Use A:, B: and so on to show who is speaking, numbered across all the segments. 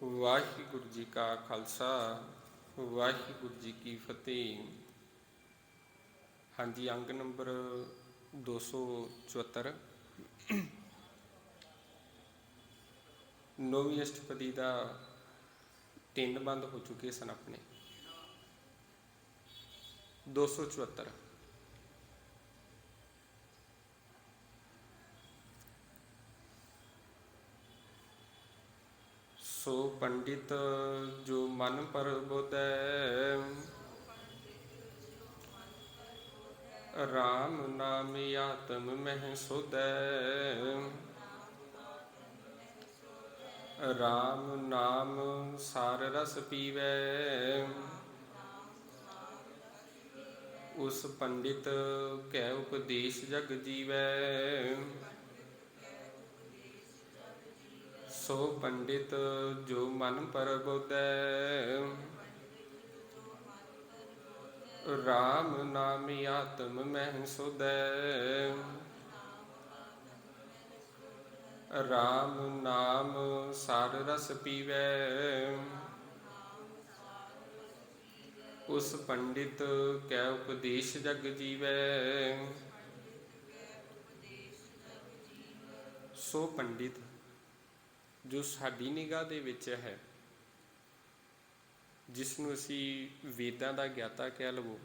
A: ਵਾਹਿਗੁਰੂ ਜੀ ਕਾ ਖਾਲਸਾ ਵਾਹਿਗੁਰੂ ਜੀ ਕੀ ਫਤਿਹ। ਹਾਂਜੀ, ਅੰਗ ਨੰਬਰ 274 ਨੌਵੀਂ ਅਸ਼ਟਪਦੀ ਦਾ 3 ਬੰਦ ਹੋ ਚੁੱਕੇ ਸਨ ਆਪਣੇ। 274 ਸੋ ਪੰਡਿਤ ਜੋ ਮਨ ਪਰਬੁਦੈ, ਰਾਮ ਨਾਮ ਆਤਮ ਮਹਿ ਸੁਧੈ। ਰਾਮ ਨਾਮ ਸਾਰ ਰਸ ਪੀਵੈ, ਉਸ ਪੰਡਿਤ ਕੈ ਉਪਦੇਸ਼ ਜਗ ਜੀਵੈ। ਸੋ ਪੰਡਿਤ ਜੋ ਮਨ ਪਰਬੁਦੈ, ਰਾਮ ਨਾਮ ਆਤਮ ਮਹਿ ਸੁਧੈ। ਰਾਮ ਨਾਮ ਸਾਰ ਰਸ ਪੀਵੈ, ਉਸ ਪੰਡਿਤ ਕੈ ਉਪਦੇਸ਼ ਜਗ ਜੀਵੈ। ਸੋ ਪੰਡਿਤ ਜੋ ਸਾਡੀ ਨਿਗਾਹ ਦੇ ਵਿੱਚ ਹੈ, ਜਿਸ ਨੂੰ ਅਸੀਂ ਵੇਦਾਂ ਦਾ ਗਿਆਤਾ ਕਹਿ ਲਵੋ,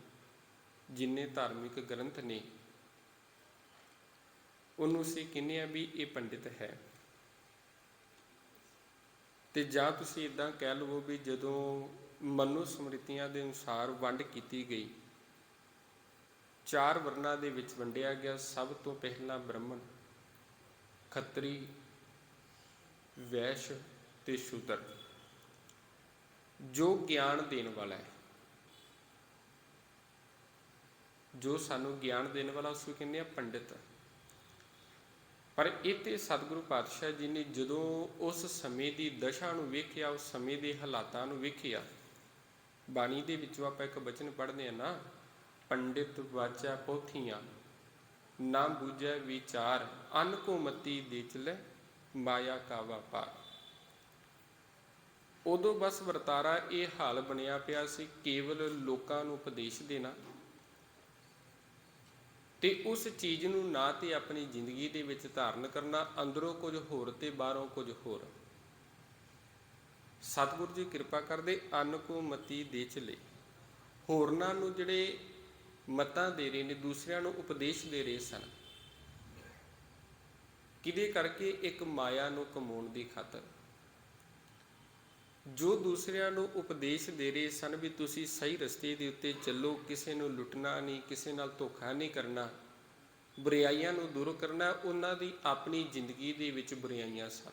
A: ਜਿੰਨੇ ਧਾਰਮਿਕ ਗ੍ਰੰਥ ਨੇ, ਉਹਨੂੰ ਅਸੀਂ ਕਹਿੰਦੇ ਹਾਂ ਵੀ ਇਹ ਪੰਡਿਤ ਹੈ। ਤੇ ਜਾਂ ਤੁਸੀਂ ਇੱਦਾਂ ਕਹਿ ਲਵੋ ਵੀ ਜਦੋਂ ਮਨੋ ਸਮ੍ਰਿਤੀਆਂ ਦੇ ਅਨੁਸਾਰ ਵੰਡ ਕੀਤੀ ਗਈ, 4 ਵਰਨਾਂ ਦੇ ਵਿੱਚ ਵੰਡਿਆ ਗਿਆ। ਸਭ ਤੋਂ ਪਹਿਲਾਂ ਬ੍ਰਾਹਮਣ, ਖੱਤਰੀ, ਵੈਸ਼ ਤੇ ਸ਼ੂਦਰ, ਜੋ ਗਿਆਨ ਦੇਣ ਵਾਲਾ ਹੈ, ਜੋ ਸਾਨੂੰ ਗਿਆਨ ਦੇਣ ਵਾਲਾ, ਉਸ ਨੂੰ ਕਹਿੰਦੇ ਆ ਪੰਡਿਤ। ਪਰ ਇਹ ਤੇ ਸਤਿਗੁਰੂ ਪਾਤਸ਼ਾਹ ਜੀ ਨੇ ਜਦੋਂ ਉਸ ਸਮੇਂ ਦੀ ਦਸ਼ਾ ਨੂੰ ਵੇਖਿਆ, ਉਸ ਸਮੇਂ ਦੇ ਹਾਲਾਤਾਂ ਨੂੰ ਵੇਖਿਆ, ਬਾਣੀ ਦੇ ਵਿੱਚੋਂ ਆਪਾਂ ਇੱਕ ਬਚਨ ਪੜ੍ਹਦੇ ਹਾਂ ਨਾ, ਪੰਡਿਤ ਵਾਚਾ ਪੋਥੀਆਂ ਨਾ ਬੂਝੈ ਵਿਚਾਰ, ਅਨ ਕੋ ਮਤੀ ਦੇ ਚਲੇ ਮਾਇਆ ਕਾ ਵਪਾਰ। ਉਦੋਂ ਬਸ ਵਰਤਾਰਾ ਇਹ ਹਾਲ ਬਣਿਆ ਪਿਆ ਸੀ, ਕੇਵਲ ਲੋਕਾਂ ਨੂੰ ਉਪਦੇਸ਼ ਦੇਣਾ ਤੇ ਉਸ ਚੀਜ਼ ਨੂੰ ਨਾ ਤੇ ਆਪਣੀ ਜ਼ਿੰਦਗੀ ਦੇ ਵਿੱਚ ਧਾਰਨ ਕਰਨਾ, ਅੰਦਰੋਂ ਕੁਝ ਹੋਰ ਤੇ ਬਾਹਰੋਂ ਕੁਝ ਹੋਰ। ਸਤਿਗੁਰੂ ਜੀ ਕਿਰਪਾ ਕਰਦੇ, ਅੰਨ ਕੋ ਮਤੀ ਦੇ ਚਲੇ, ਹੋਰਨਾਂ ਨੂੰ ਜਿਹੜੇ ਮਤਾਂ ਦੇ ਰਹੇ ਨੇ, ਦੂਸਰਿਆਂ ਨੂੰ ਉਪਦੇਸ਼ ਦੇ ਰਹੇ ਸਨ। ਕਿਹਦੇ ਕਰਕੇ? ਇੱਕ ਮਾਇਆ ਨੂੰ ਕਮਾਉਣ ਦੀ ਖਾਤਰ। ਜੋ ਦੂਸਰਿਆਂ ਨੂੰ ਉਪਦੇਸ਼ ਦੇ ਰਹੇ ਸਨ ਵੀ ਤੁਸੀਂ ਸਹੀ ਰਸਤੇ ਦੇ ਉੱਤੇ ਚੱਲੋ, ਕਿਸੇ ਨੂੰ ਲੁੱਟਣਾ ਨਹੀਂ, ਕਿਸੇ ਨਾਲ ਧੋਖਾ ਨਹੀਂ ਕਰਨਾ, ਬੁਰਾਈਆਂ ਨੂੰ ਦੂਰ ਕਰਨਾ, ਉਹਨਾਂ ਦੀ ਆਪਣੀ ਜ਼ਿੰਦਗੀ ਦੇ ਵਿੱਚ ਬੁਰਾਈਆਂ ਸਨ।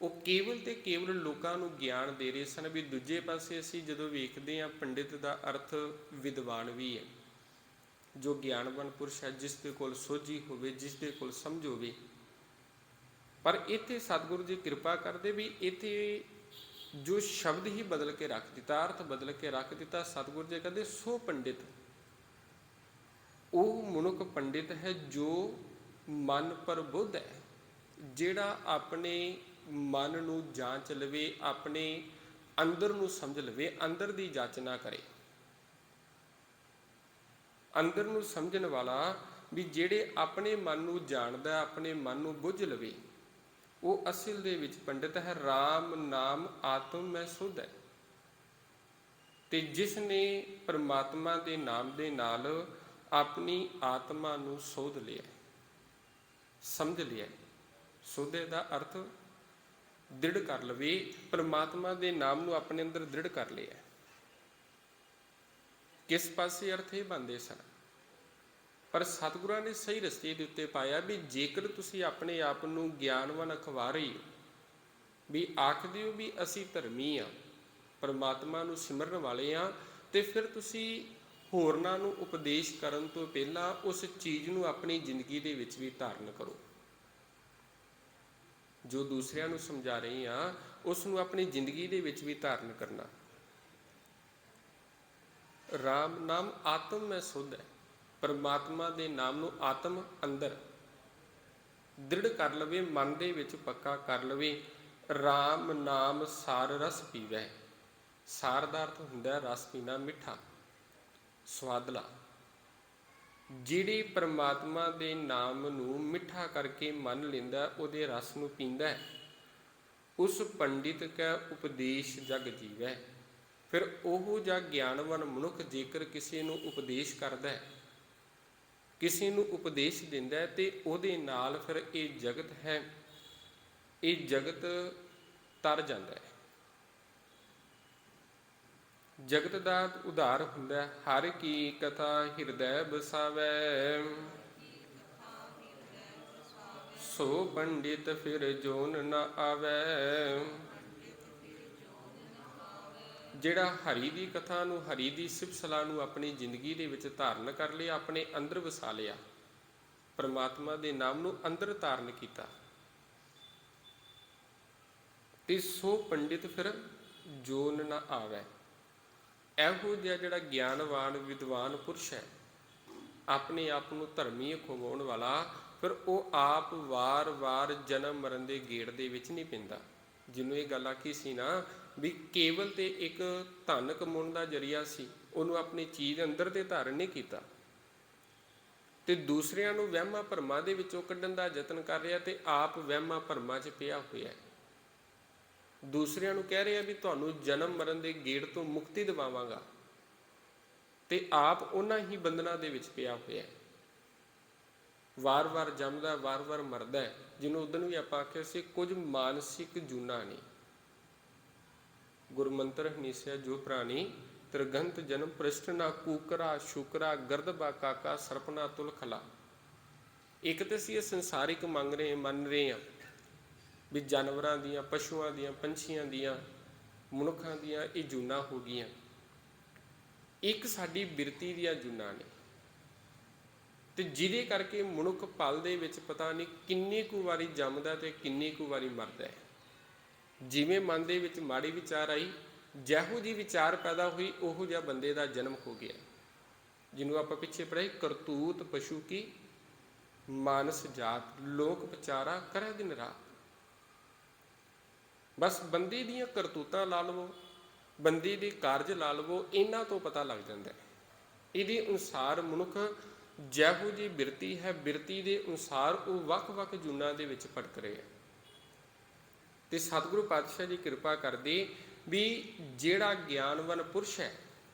A: ਉਹ ਕੇਵਲ ਤੇ ਕੇਵਲ ਲੋਕਾਂ ਨੂੰ ਗਿਆਨ ਦੇ ਰਹੇ ਸਨ। ਵੀ ਦੂਜੇ ਪਾਸੇ ਅਸੀਂ ਜਦੋਂ ਵੇਖਦੇ ਹਾਂ, ਪੰਡਿਤ ਦਾ ਅਰਥ ਵਿਦਵਾਨ ਵੀ ਹੈ, ਜੋ ਗਿਆਨਵਾਨ ਪੁਰਸ਼ ਹੈ, ਜਿਸ ਦੇ ਕੋਲ ਸੋਝੀ ਹੋਵੇ, ਜਿਸ ਦੇ ਕੋਲ ਸਮਝ ਹੋਵੇ। ਪਰ ਇੱਥੇ ਸਤਿਗੁਰੂ ਜੀ ਕਿਰਪਾ ਕਰਦੇ ਵੀ ਇੱਥੇ ਜੋ ਸ਼ਬਦ ਹੀ ਬਦਲ ਕੇ ਰੱਖ ਦਿੱਤਾ, ਅਰਥ ਬਦਲ ਕੇ ਰੱਖ ਦਿੱਤਾ। ਸਤਿਗੁਰੂ ਜੀ ਕਹਿੰਦੇ ਸੋ ਪੰਡਿਤ, ਉਹ ਮਨੁੱਖ ਪੰਡਿਤ ਹੈ ਜੋ ਮਨ ਪ੍ਰਬੁੱਧ ਹੈ, ਜਿਹੜਾ ਆਪਣੇ ਮਨ ਨੂੰ ਜਾਂਚ ਲਵੇ, ਆਪਣੇ ਅੰਦਰ ਨੂੰ ਸਮਝ ਲਵੇ, ਅੰਦਰ ਦੀ ਜਾਚਨਾ ਕਰੇ। ਅੰਦਰ ਨੂੰ ਸਮਝਣ ਵਾਲਾ ਵੀ ਜਿਹੜੇ ਆਪਣੇ ਮਨ ਨੂੰ ਜਾਣਦਾ, ਆਪਣੇ ਮਨ ਨੂੰ ਬੁੱਝ ਲਵੇ, ਉਹ ਅਸਲ ਦੇ ਵਿੱਚ ਪੰਡਿਤ ਹੈ। ਰਾਮ ਨਾਮ ਆਤਮ ਮੈਂ ਸੁਧ ਹੈ। ਤੇ ਜਿਸ ਨੇ ਪਰਮਾਤਮਾ ਦੇ ਨਾਮ ਦੇ ਨਾਲ ਆਪਣੀ ਆਤਮਾ ਨੂੰ ਸੋਧ ਲਿਆ, ਸਮਝ ਲਿਆ। ਸੋਧੇ ਦਾ ਅਰਥ ਦ੍ਰਿੜ ਕਰ ਲਵੇ, ਪਰਮਾਤਮਾ ਦੇ ਨਾਮ ਨੂੰ ਆਪਣੇ ਅੰਦਰ ਦ੍ਰਿੜ ਕਰ ਲਿਆ। ਕਿਸ ਪਾਸੇ ਅਰਥ ਇਹ ਬਣਦੇ ਸਨ, ਪਰ ਸਤਿਗੁਰਾਂ ਨੇ ਸਹੀ ਰਸਤੇ ਦੇ ਉੱਤੇ ਪਾਇਆ ਵੀ ਜੇਕਰ ਤੁਸੀਂ ਆਪਣੇ ਆਪ ਨੂੰ ਗਿਆਨਵਾਨ ਅਖਵਾ ਰਹੇ ਹੋ, ਵੀ ਆਖਦੇ ਹੋ ਵੀ ਅਸੀਂ ਧਰਮੀ ਹਾਂ, ਪਰਮਾਤਮਾ ਨੂੰ ਸਿਮਰਨ ਵਾਲੇ ਹਾਂ, ਤੇ ਫਿਰ ਤੁਸੀਂ ਹੋਰਨਾਂ ਨੂੰ ਉਪਦੇਸ਼ ਕਰਨ ਤੋਂ ਪਹਿਲਾਂ ਉਸ ਚੀਜ਼ ਨੂੰ ਆਪਣੀ ਜ਼ਿੰਦਗੀ ਦੇ ਵਿੱਚ ਵੀ ਧਾਰਨ ਕਰੋ। ਜੋ ਦੂਸਰਿਆਂ ਨੂੰ ਸਮਝਾ ਰਹੇ ਹਾਂ, ਉਸ ਨੂੰ ਆਪਣੀ ਜ਼ਿੰਦਗੀ ਦੇ ਵਿੱਚ ਵੀ ਧਾਰਨ ਕਰਨਾ। ਰਾਮ ਨਾਮ ਆਤਮ ਮੈਂ ਸੁਧ ਹੈ। ਪਰਮਾਤਮਾ ਦੇ ਨਾਮ ਨੂੰ ਆਤਮ ਅੰਦਰ ਦ੍ਰਿੜ ਕਰ ਲਵੇ, ਮਨ ਦੇ ਵਿੱਚ ਪੱਕਾ ਕਰ ਲਵੇ, RAM ਨਾਮ ਸਾਰ ਰਸ ਪੀਵੈ। ਸਾਰ ਦਾ ਅਰਥ ਹੁੰਦਾ ਰਸ ਪੀਣਾ, ਮਿੱਠਾ, ਸਵਾਦਲਾ। ਜਿਹੜੇ ਪਰਮਾਤਮਾ ਦੇ ਨਾਮ ਨੂੰ ਮਿੱਠਾ ਕਰਕੇ ਮੰਨ ਲੈਂਦਾ, ਉਹਦੇ ਰਸ ਨੂੰ ਪੀਂਦਾ, ਉਸ ਪੰਡਿਤ ਕੈ ਉਪਦੇਸ਼ ਜਗ ਜੀਵੈ। ਫਿਰ ਉਹ ਜਾਂ ਗਿਆਨਵਾਨ ਮਨੁੱਖ ਜੇਕਰ ਕਿਸੇ ਨੂੰ ਉਪਦੇਸ਼ ਕਰਦਾ ਹੈ, ਕਿਸੇ ਨੂੰ ਉਪਦੇਸ਼ ਦਿੰਦਾ, ਤੇ ਉਹਦੇ ਨਾਲ ਫਿਰ ਇਹ ਜਗਤ ਹੈ, ਇਹ ਜਗਤ ਤਰ ਜਾਂਦਾ ਹੈ। ਜਗਤ ਦਾ ਉਧਾਰ ਹੁੰਦਾ, ਹਰ ਕੀ ਕਥਾ ਹਿਰਦੈ ਬਸਾਵੈ, ਸੋ ਪੰਡਿਤ ਫਿਰ ਜੋਨ ਨ ਆਵੈ। ਜਿਹੜਾ ਹਰੀ ਦੀ ਕਥਾ ਨੂੰ, ਹਰੀ ਦੀ ਸਿਫਤ ਸਲਾਹ ਨੂੰ ਆਪਣੀ ਜ਼ਿੰਦਗੀ ਦੇ ਵਿੱਚ ਧਾਰਨ ਕਰ ਲਿਆ, ਆਪਣੇ ਅੰਦਰ ਵਸਾ ਲਿਆ, ਪਰਮਾਤਮਾ ਦੇ ਨਾਮ ਨੂੰ ਅੰਦਰ ਧਾਰਨ ਕੀਤਾ, ਤੇ ਸੋ ਪੰਡਿਤ ਫਿਰ ਜੋਨ ਨ ਆਵੈ। ਇਹੋ ਜਿਹਾ ਜਿਹੜਾ ਗਿਆਨਵਾਨ ਵਿਦਵਾਨ ਪੁਰਸ਼ ਹੈ, ਆਪਣੇ ਆਪ ਨੂੰ ਧਰਮੀ ਖਵਾਉਣ ਵਾਲਾ, ਫਿਰ ਉਹ ਆਪ ਵਾਰ-ਵਾਰ ਜਨਮ ਮਰਨ ਦੇ ਗੇੜ ਦੇ ਵਿੱਚ ਨਹੀਂ ਪੈਂਦਾ। ਜਿਹਨੂੰ ਇਹ ਗੱਲ ਆਖੀ ਸੀ ਨਾ ਵੀ ਕੇਵਲ ਤੇ ਇੱਕ ਧਨ ਕਮਾਉਣ ਦਾ ਜ਼ਰੀਆ ਸੀ, ਉਹਨੂੰ ਆਪਣੀ ਚੀਜ਼ ਅੰਦਰ ਤੇ ਧਾਰਨ ਨਹੀਂ ਕੀਤਾ, ਤੇ ਦੂਸਰਿਆਂ ਨੂੰ ਵਹਿਮਾਂ ਭਰਮਾਂ ਦੇ ਵਿੱਚੋਂ ਕੱਢਣ ਦਾ ਯਤਨ ਕਰ ਰਿਹਾ, ਤੇ ਆਪ ਵਹਿਮਾਂ ਭਰਮਾਂ 'ਚ ਪਿਆ ਹੋਇਆ। ਦੂਸਰਿਆਂ ਨੂੰ ਕਹਿ ਰਿਹਾ ਵੀ ਤੁਹਾਨੂੰ ਜਨਮ ਮਰਨ ਦੇ ਗੇੜ ਤੋਂ ਮੁਕਤੀ ਦਿਵਾਵਾਂਗਾ, ਤੇ ਆਪ ਉਹਨਾਂ ਹੀ ਬੰਧਨਾਂ ਦੇ ਵਿੱਚ ਪਿਆ ਹੋਇਆ, ਵਾਰ-ਵਾਰ ਜੰਮਦਾ, ਵਾਰ-ਵਾਰ ਮਰਦਾ। ਜਿਹਨੂੰ ਉਦੋਂ ਵੀ ਆਪਾਂ ਆਖਿਆ ਸੀ, ਕੁਝ ਮਾਨਸਿਕ ਜੂਨਾਂ ਨੇ। ਗੁਰਮੰਤਰ ਹਨੀਸਿਆ ਜੋ ਪ੍ਰਾਣੀ, ਤ੍ਰਿਗੰਤ ਜਨਮ ਪ੍ਰਿਸ਼ਟ ਨਾ ਕੂਕਰਾ ਸ਼ੁਕਰਾ ਗਰਦਬਾ ਕਾਕਾ ਸਰਪਨਾ ਤੁਲ ਖਲਾ। ਇੱਕ ਤਾਂ ਅਸੀਂ ਇਹ ਸੰਸਾਰਿਕ ਮੰਨ ਰਹੇ ਹਾਂ ਵੀ ਜਾਨਵਰਾਂ ਦੀਆਂ, ਪਸ਼ੂਆਂ ਦੀਆਂ, ਪੰਛੀਆਂ ਦੀਆਂ, ਮਨੁੱਖਾਂ ਦੀਆਂ ਇਹ ਜੂਨਾਂ ਹੋ ਗਈਆਂ। ਇੱਕ ਸਾਡੀ ਬਿਰਤੀ ਦੀਆਂ ਜੂਨਾਂ ਨੇ, ਤੇ ਜਿਹਦੇ ਕਰਕੇ ਮਨੁੱਖ ਪਲ ਦੇ ਵਿੱਚ ਪਤਾ ਨਹੀਂ ਕਿੰਨੀ ਕੁ ਵਾਰੀ ਜੰਮਦਾ ਤੇ ਕਿੰਨੀ ਕੁ ਵਾਰੀ ਮਰਦਾ ਹੈ। ਜਿਵੇਂ ਮਨ ਦੇ ਵਿੱਚ ਮਾੜੀ ਵਿਚਾਰ ਆਈ, ਜਿਹੋ ਜਿਹੀ ਵਿਚਾਰ ਪੈਦਾ ਹੋਈ, ਉਹੋ ਜਿਹਾ ਬੰਦੇ ਦਾ ਜਨਮ ਹੋ ਗਿਆ। ਜਿਹਨੂੰ ਆਪਾਂ ਪਿੱਛੇ ਪੜ੍ਹਾਈ, ਕਰਤੂਤ ਪਸ਼ੂ ਕੀ ਮਾਨਸ ਜਾਤ, ਲੋਕ ਵਿਚਾਰਾ ਕਰੇ ਦਿਨ ਰਾਤ। ਬਸ ਬੰਦੇ ਦੀਆਂ ਕਰਤੂਤਾਂ ਲਾ ਲਵੋ, ਬੰਦੇ ਦੇ ਕਾਰਜ ਲਾ ਲਵੋ, ਇਹਨਾਂ ਤੋਂ ਪਤਾ ਲੱਗ ਜਾਂਦਾ ਹੈ। ਇਹਦੇ ਅਨੁਸਾਰ ਮਨੁੱਖ ਜਿਹੋ ਜਿਹੀ ਬਿਰਤੀ ਹੈ, ਬਿਰਤੀ ਦੇ ਅਨੁਸਾਰ ਉਹ ਵੱਖ-ਵੱਖ ਜੂਨਾਂ ਦੇ ਵਿੱਚ ਭਟਕ ਰਹੇ ਹੈ। ਤੇ ਸਤਿਗੁਰੂ ਪਾਤਸ਼ਾਹ ਜੀ ਕਿਰਪਾ ਕਰਦੇ ਵੀ ਜਿਹੜਾ ਗਿਆਨਵਾਨ ਪੁਰਸ਼ ਹੈ,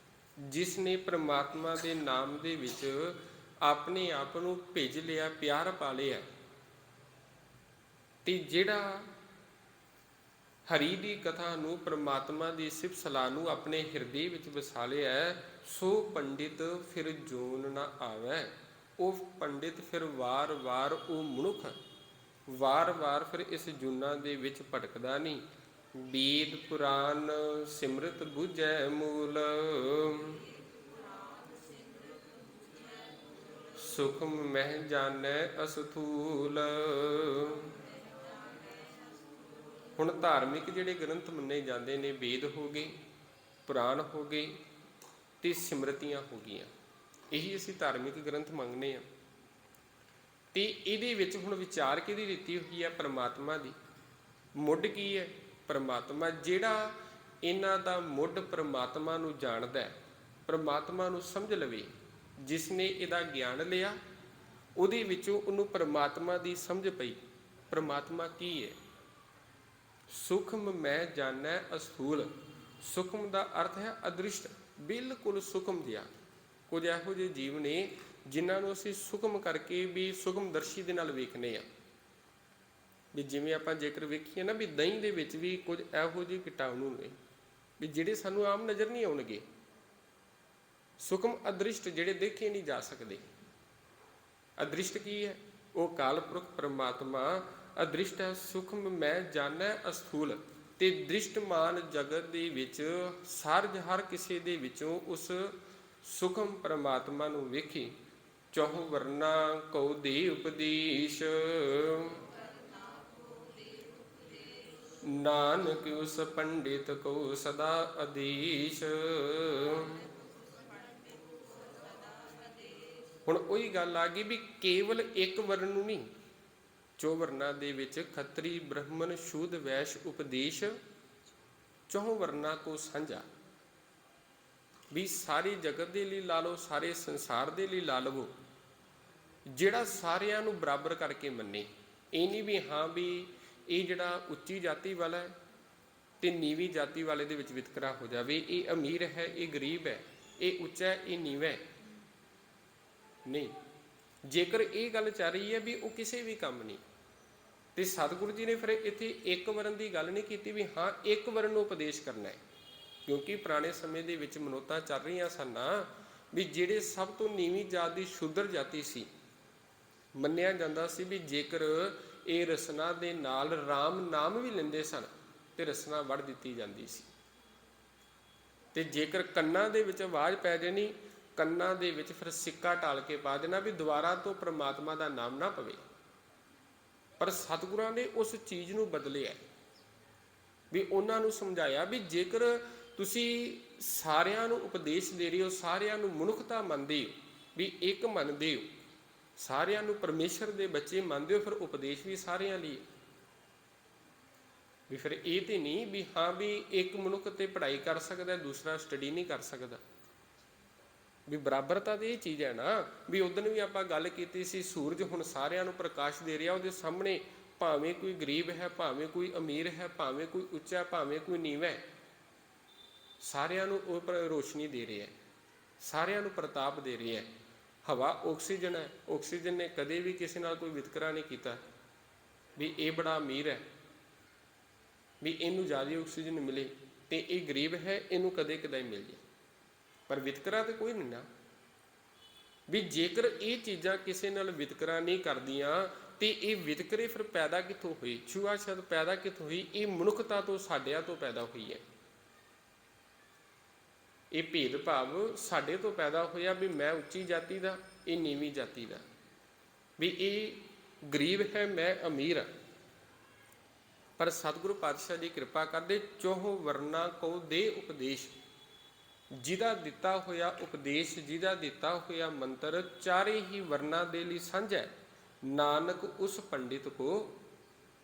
A: ਜਿਸ ਨੇ ਪ੍ਰਮਾਤਮਾ ਦੇ ਨਾਮ ਦੇ ਵਿੱਚ ਆਪਣੇ ਆਪ ਨੂੰ ਭਿੱਜ ਲਿਆ, ਪਿਆਰ ਪਾ ਲਿਆ, ਤੇ ਜਿਹੜਾ ਹਰੀ ਦੀ ਕਥਾ ਨੂੰ, ਪ੍ਰਮਾਤਮਾ ਦੀ ਸਿਫਤ ਸਲਾਹ ਨੂੰ ਆਪਣੇ ਹਿਰਦੇ ਵਿੱਚ ਵਸਾ ਲਿਆ, ਸੋ ਪੰਡਿਤ ਫਿਰ ਜੋਨ ਨਾ ਆਵੈ। ਉਹ ਪੰਡਿਤ ਫਿਰ ਵਾਰ-ਵਾਰ, ਉਹ ਮਨੁੱਖ ਵਾਰ-ਵਾਰ ਫਿਰ ਇਸ ਜੂਨਾਂ ਦੇ ਵਿੱਚ ਭਟਕਦਾ ਨਹੀਂ। ਵੇਦ ਪੁਰਾਨ ਸਿਮਰਤ ਬੁਝੈ ਮੂਲ, ਸੁਖਮ ਮਹਿ ਜਾਣੈ ਅਸਥੂਲ। ਹੁਣ ਧਾਰਮਿਕ ਜਿਹੜੇ ਗ੍ਰੰਥ ਮੰਨੇ ਜਾਂਦੇ ਨੇ, ਵੇਦ ਹੋ ਗਏ, ਪੁਰਾਣ ਹੋ ਗਏ, ਤੇ ਸਿਮਰਤੀਆਂ ਹੋ ਗਈਆਂ, ਇਹੀ ਅਸੀਂ ਧਾਰਮਿਕ ਗ੍ਰੰਥ ਮੰਗਦੇ ਹਾਂ। ਤੇ ਇਹਦੇ ਵਿੱਚ ਹੁਣ ਵਿਚਾਰ ਕਿਹਦੀ ਦਿੱਤੀ ਹੋਈ ਹੈ? ਪਰਮਾਤਮਾ ਦੀ। ਮੁੱਢ ਕੀ ਹੈ? ਪਰਮਾਤਮਾ। ਜਿਹੜਾ ਇਹਨਾਂ ਦਾ ਮੁੱਢ ਪਰਮਾਤਮਾ ਨੂੰ ਜਾਣਦਾ, ਪਰਮਾਤਮਾ ਨੂੰ ਸਮਝ ਲਵੇ, ਜਿਸ ਨੇ ਇਹਦਾ ਗਿਆਨ ਲਿਆ, ਉਹਦੇ ਵਿੱਚੋਂ ਉਹਨੂੰ ਪਰਮਾਤਮਾ ਦੀ ਸਮਝ ਪਈ। ਪਰਮਾਤਮਾ ਕੀ ਹੈ? ਸੁਖਮ ਮੈਂ ਜਾਣੈ ਅਸਥੂਲ। ਸੁਖਮ ਦਾ ਅਰਥ ਹੈ ਅਦ੍ਰਿਸ਼ਟ, ਬਿਲਕੁਲ ਸੁਖਮ ਜਿਹਾ। ਕੁਝ ਇਹੋ ਜਿਹੇ ਜੀਵ ਨੇ ਜਿਨ੍ਹਾਂ ਨੂੰ ਅਸੀਂ ਸੁਖਮ ਕਰਕੇ ਵੀ ਸੁਖਮਦਰਸ਼ੀ ਦੇ ਨਾਲ ਵੇਖਦੇ ਹਾਂ। ਵੀ ਜਿਵੇਂ ਆਪਾਂ ਜੇਕਰ ਵੇਖੀਏ ਨਾ, ਵੀ ਦਹੀਂ ਦੇ ਵਿੱਚ ਵੀ ਕੁਝ ਇਹੋ ਜਿਹੇ ਕੀਟਾਣੂ ਨੇ ਵੀ ਜਿਹੜੇ ਸਾਨੂੰ ਆਮ ਨਜ਼ਰ ਨਹੀਂ ਆਉਣਗੇ। ਸੁਖਮ ਅਦ੍ਰਿਸ਼ਟ, ਜਿਹੜੇ ਦੇਖੇ ਨਹੀਂ ਜਾ ਸਕਦੇ। ਅਦ੍ਰਿਸ਼ਟ ਕੀ ਹੈ? ਉਹ ਕਾਲ ਪੁਰਖ ਪਰਮਾਤਮਾ ਅਦ੍ਰਿਸ਼ਟ ਹੈ। ਸੁਖਮ ਮੈਂ ਜਾਣੈ ਅਸਥੂਲ। ਤੇ ਦ੍ਰਿਸ਼ਟਮਾਨ ਜਗਤ ਦੇ ਵਿੱਚ ਸਾਰਜ ਹਰ ਕਿਸੇ ਦੇ ਵਿੱਚੋਂ ਉਸ ਸੁਖਮ ਪਰਮਾਤਮਾ ਨੂੰ ਵੇਖੀ। ਚਹੁ ਵਰਨਾ ਕਉ ਦੇ ਉਪਦੇਸ਼, ਨਾਨਕ ਉਸ ਪੰਡਿਤ ਕਉ ਸਦਾ ਆਦੇਸ਼। ਹੁਣ ਉਹੀ ਗੱਲ ਆ ਗਈ ਵੀ ਕੇਵਲ ਇੱਕ ਵਰਨ ਨੂੰ ਨਹੀਂ, ਚੌ ਵਰਨਾ ਦੇ ਵਿੱਚ ਖੱਤਰੀ ਬ੍ਰਾਹਮਣ ਸ਼ੂਦ ਵੈਸ਼ ਉਪਦੇਸ਼ ਚੌ ਵਰਨਾ ਕੋ ਸਾਂਝਾ। ਵੀ ਸਾਰੀ ਜਗਤ ਦੇ ਲਈ ਲਾ ਲਓ, ਸਾਰੇ ਸੰਸਾਰ ਦੇ ਲਈ ਲਾ ਲਵੋ, ਜਿਹੜਾ ਸਾਰਿਆਂ ਨੂੰ ਬਰਾਬਰ ਕਰਕੇ ਮੰਨੇ। ਇਹ ਨਹੀਂ ਵੀ ਹਾਂ ਵੀ ਇਹ ਜਿਹੜਾ ਉੱਚੀ ਜਾਤੀ ਵਾਲਾ ਹੈ ਤੇ ਨੀਵੀਂ ਜਾਤੀ ਵਾਲੇ ਦੇ ਵਿੱਚ ਵਿਤਕਰਾ ਹੋ ਜਾਵੇ, ਇਹ ਅਮੀਰ ਹੈ, ਇਹ ਗਰੀਬ ਹੈ, ਇਹ ਉੱਚਾ ਹੈ, ਇਹ ਨੀਵਾਂ ਹੈ। ਨਹੀਂ, ਜੇਕਰ ਇਹ ਗੱਲ ਚੱਲ ਰਹੀ ਹੈ ਵੀ ਉਹ ਕਿਸੇ ਵੀ ਕੰਮ ਨਹੀਂ, ਤੇ ਸਤਿਗੁਰੂ ਜੀ ਨੇ ਫਿਰ ਇੱਥੇ ਇੱਕ ਵਰਨ ਦੀ ਗੱਲ ਨਹੀਂ ਕੀਤੀ ਵੀ ਹਾਂ ਇੱਕ ਵਰਨ ਨੂੰ ਉਪਦੇਸ਼ ਕਰਨਾ ਹੈ। ਕਿਉਂਕਿ ਪੁਰਾਣੇ ਸਮੇਂ ਦੇ ਵਿੱਚ ਮਨੋਤਾਂ ਚੱਲ ਰਹੀਆਂ ਸਨ ਵੀ ਜਿਹੜੇ ਸਭ ਤੋਂ ਨੀਵੀਂ ਜਾਤ ਦੀ ਸ਼ੂਦਰ ਜਾਤੀ ਸੀ, ਮੰਨਿਆ ਜਾਂਦਾ ਸੀ ਵੀ ਜੇਕਰ ਇਹ ਰਸਨਾ ਦੇ ਨਾਲ ਰਾਮ ਨਾਮ ਵੀ ਲੈਂਦੇ ਸਨ ਤੇ ਰਸਨਾ ਵੜ ਦਿੱਤੀ ਜਾਂਦੀ ਸੀ। ਤੇ ਜੇਕਰ ਕੰਨਾਂ ਦੇ ਵਿੱਚ ਆਵਾਜ਼ ਪੈ ਜਾਣੀ, ਕੰਨਾਂ ਦੇ ਵਿੱਚ ਫਿਰ ਸਿੱਕਾ ਢਾਲ ਕੇ ਪਾ ਦੇਣਾ ਵੀ ਦੁਬਾਰਾ ਤੋਂ ਪ੍ਰਮਾਤਮਾ ਦਾ ਨਾਮ ਨਾ ਪਵੇ। ਪਰ ਸਤਿਗੁਰਾਂ ਨੇ ਉਸ ਚੀਜ਼ ਨੂੰ ਬਦਲਿਆ, ਵੀ ਉਹਨਾਂ ਨੂੰ ਸਮਝਾਇਆ ਵੀ ਜੇਕਰ ਤੁਸੀਂ ਸਾਰਿਆਂ ਨੂੰ ਉਪਦੇਸ਼ ਦੇ ਰਹੇ ਹੋ, ਸਾਰਿਆਂ ਨੂੰ ਮਨੁੱਖਤਾ ਮੰਨਦੇ ਹੋ, ਵੀ ਇੱਕ ਮੰਨਦੇ ਹੋ, ਸਾਰਿਆਂ ਨੂੰ ਪਰਮੇਸ਼ਰ ਦੇ ਬੱਚੇ ਮੰਨਦੇ ਹੋ, ਫਿਰ ਉਪਦੇਸ਼ ਵੀ ਸਾਰਿਆਂ ਲਈ। ਵੀ ਫਿਰ ਇਹ ਤੇ ਨਹੀਂ ਵੀ ਹਾਂ ਵੀ ਇੱਕ ਮਨੁੱਖ ਤੇ ਪੜ੍ਹਾਈ ਕਰ ਸਕਦਾ, ਦੂਸਰਾ ਸਟੱਡੀ ਨਹੀਂ ਕਰ ਸਕਦਾ। ਵੀ ਬਰਾਬਰਤਾ ਦੀ ਇਹ ਚੀਜ਼ ਹੈ ਨਾ। ਵੀ ਉਦੋਂ ਵੀ ਆਪਾਂ ਗੱਲ ਕੀਤੀ ਸੀ, ਸੂਰਜ ਹੁਣ ਸਾਰਿਆਂ ਨੂੰ ਪ੍ਰਕਾਸ਼ ਦੇ ਰਿਹਾ, ਉਹਦੇ ਸਾਹਮਣੇ ਭਾਵੇਂ ਕੋਈ ਗਰੀਬ ਹੈ, ਭਾਵੇਂ ਕੋਈ ਅਮੀਰ ਹੈ, ਭਾਵੇਂ ਕੋਈ ਉੱਚਾ, ਭਾਵੇਂ ਕੋਈ ਨੀਵਾਂ ਹੈ, ਸਾਰਿਆਂ ਨੂੰ ਉਹ ਰੋਸ਼ਨੀ ਦੇ ਰਿਹਾ, ਸਾਰਿਆਂ ਨੂੰ ਪ੍ਰਤਾਪ ਦੇ ਰਿਹਾ। ਹਵਾ ਆਕਸੀਜਨ ਹੈ, ਆਕਸੀਜਨ ਨੇ ਕਦੇ ਵੀ ਕਿਸੇ ਨਾਲ ਕੋਈ ਵਿਤਕਰਾ ਨਹੀਂ ਕੀਤਾ ਵੀ ਇਹ ਬੜਾ ਅਮੀਰ ਹੈ, ਵੀ ਇਹਨੂੰ ਜ਼ਿਆਦਾ ਆਕਸੀਜਨ ਮਿਲੇ, ਤੇ ਇਹ ਗਰੀਬ ਹੈ, ਇਹਨੂੰ ਕਦੇ ਕਦੇ ਮਿਲ ਜਾਏ। ਪਰ ਵਿਤਕਰਾ ਤੇ ਕੋਈ ਨਹੀਂ ਨਾ। ਵੀ ਜੇਕਰ ਇਹ ਚੀਜ਼ਾਂ ਕਿਸੇ ਨਾਲ ਵਿਤਕਰਾ ਨਹੀਂ ਕਰਦੀਆਂ ਤੇ ਇਹ ਵਿਤਕਰੇ ਫਿਰ ਪੈਦਾ ਕਿੱਥੋਂ ਹੋਏ? ਛੂਆ-ਛੂਤ ਪੈਦਾ ਕਿੱਥੋਂ ਹੋਈ? ਇਹ ਮਨੁੱਖਤਾ ਤੋਂ, ਸਾਡਿਆਂ ਤੋਂ ਪੈਦਾ ਹੋਈ ਹੈ। ਇਹ ਭੇਦਭਾਵ ਸਾਡੇ ਤੋਂ ਪੈਦਾ ਹੋਇਆ ਵੀ ਮੈਂ ਉੱਚੀ ਜਾਤੀ ਦਾ, ਇਹ ਨੀਵੀਂ ਜਾਤੀ ਦਾ, ਵੀ ਇਹ ਗਰੀਬ ਹੈ, ਮੈਂ ਅਮੀਰ ਹਾਂ। ਪਰ ਸਤਿਗੁਰੂ ਪਾਤਸ਼ਾਹ ਜੀ ਕਿਰਪਾ ਕਰਦੇ, ਚੌਹ ਵਰਨਾ ਕੋ ਦੇ ਉਪਦੇਸ਼। ਜਿਹਦਾ ਦਿੱਤਾ ਹੋਇਆ ਉਪਦੇਸ਼, ਜਿਹਦਾ ਦਿੱਤਾ ਹੋਇਆ ਮੰਤਰ ਚਾਰੇ ਹੀ ਵਰਨਾਂ ਦੇ ਲਈ ਸਾਂਝਾ ਹੈ। ਨਾਨਕ ਉਸ ਪੰਡਿਤ ਕੋ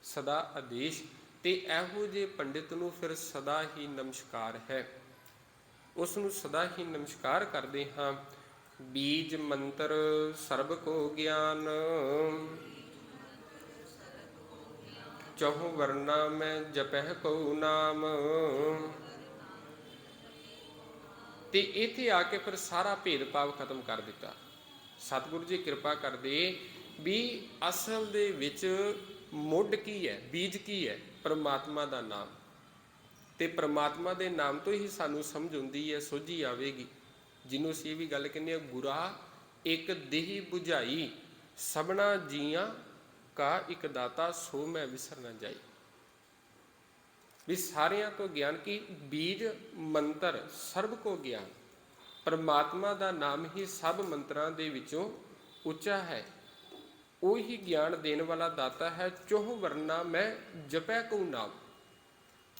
A: ਸਦਾ ਆਦੇਸ਼। ਤੇ ਇਹੋ ਜਿਹੇ ਪੰਡਿਤ ਨੂੰ ਫਿਰ ਸਦਾ ਹੀ ਨਮਸਕਾਰ ਹੈ, ਉਸ ਨੂੰ ਸਦਾ ਹੀ ਨਮਸਕਾਰ ਕਰਦੇ ਹਾਂ। ਬੀਜ ਮੰਤਰ ਸਰਬ ਕੋ ਗਿਆਨ, ਚਹੁ ਵਰਨਾ ਮੈਂ ਜਪਹਿ ਕਉ ਨਾਮ। ਤੇ ਇੱਥੇ ਆ ਕੇ ਫਿਰ ਸਾਰਾ ਭੇਦਭਾਵ ਖਤਮ ਕਰ ਦਿੱਤਾ। ਸਤਿਗੁਰੂ ਜੀ ਕਿਰਪਾ ਕਰਦੇ ਵੀ ਅਸਲ ਦੇ ਵਿੱਚ ਮੁੱਢ ਕੀ ਹੈ, ਬੀਜ ਕੀ ਹੈ? ਪਰਮਾਤਮਾ ਦਾ ਨਾਮ। ਤੇ ਪਰਮਾਤਮਾ ਦੇ ਨਾਮ ਤੋਂ ਹੀ ਸਾਨੂੰ ਸਮਝ ਆਉਂਦੀ ਹੈ, ਸੋਝੀ ਆਵੇਗੀ। ਜਿਹਨੂੰ ਅਸੀਂ ਇਹ ਵੀ ਗੱਲ ਕਹਿੰਦੇ ਹਾਂ, ਗੁਰਾ ਇੱਕ ਦੇਹੀ ਬੁਝਾਈ, ਸਭਨਾ ਜੀਆਂ ਕਾ ਇੱਕ ਦਾਤਾ, ਸੋ ਮੈਂ ਵਿਸਰ ਨਾ ਜਾਈ। ਵੀ ਸਾਰਿਆਂ ਤੋਂ ਗਿਆਨ ਕੀ? ਬੀਜ ਮੰਤਰ ਸਰਬ ਕੋ ਗਿਆਨ। ਪਰਮਾਤਮਾ ਦਾ ਨਾਮ ਹੀ ਸਭ ਮੰਤਰਾਂ ਦੇ ਵਿੱਚੋਂ ਉੱਚਾ ਹੈ, ਉਹੀ ਗਿਆਨ ਦੇਣ ਵਾਲਾ ਦਾਤਾ ਹੈ। ਚੌਹ ਵਰਨਾ ਮੈਂ ਜਪੈ ਕਉ ਨਾਮ।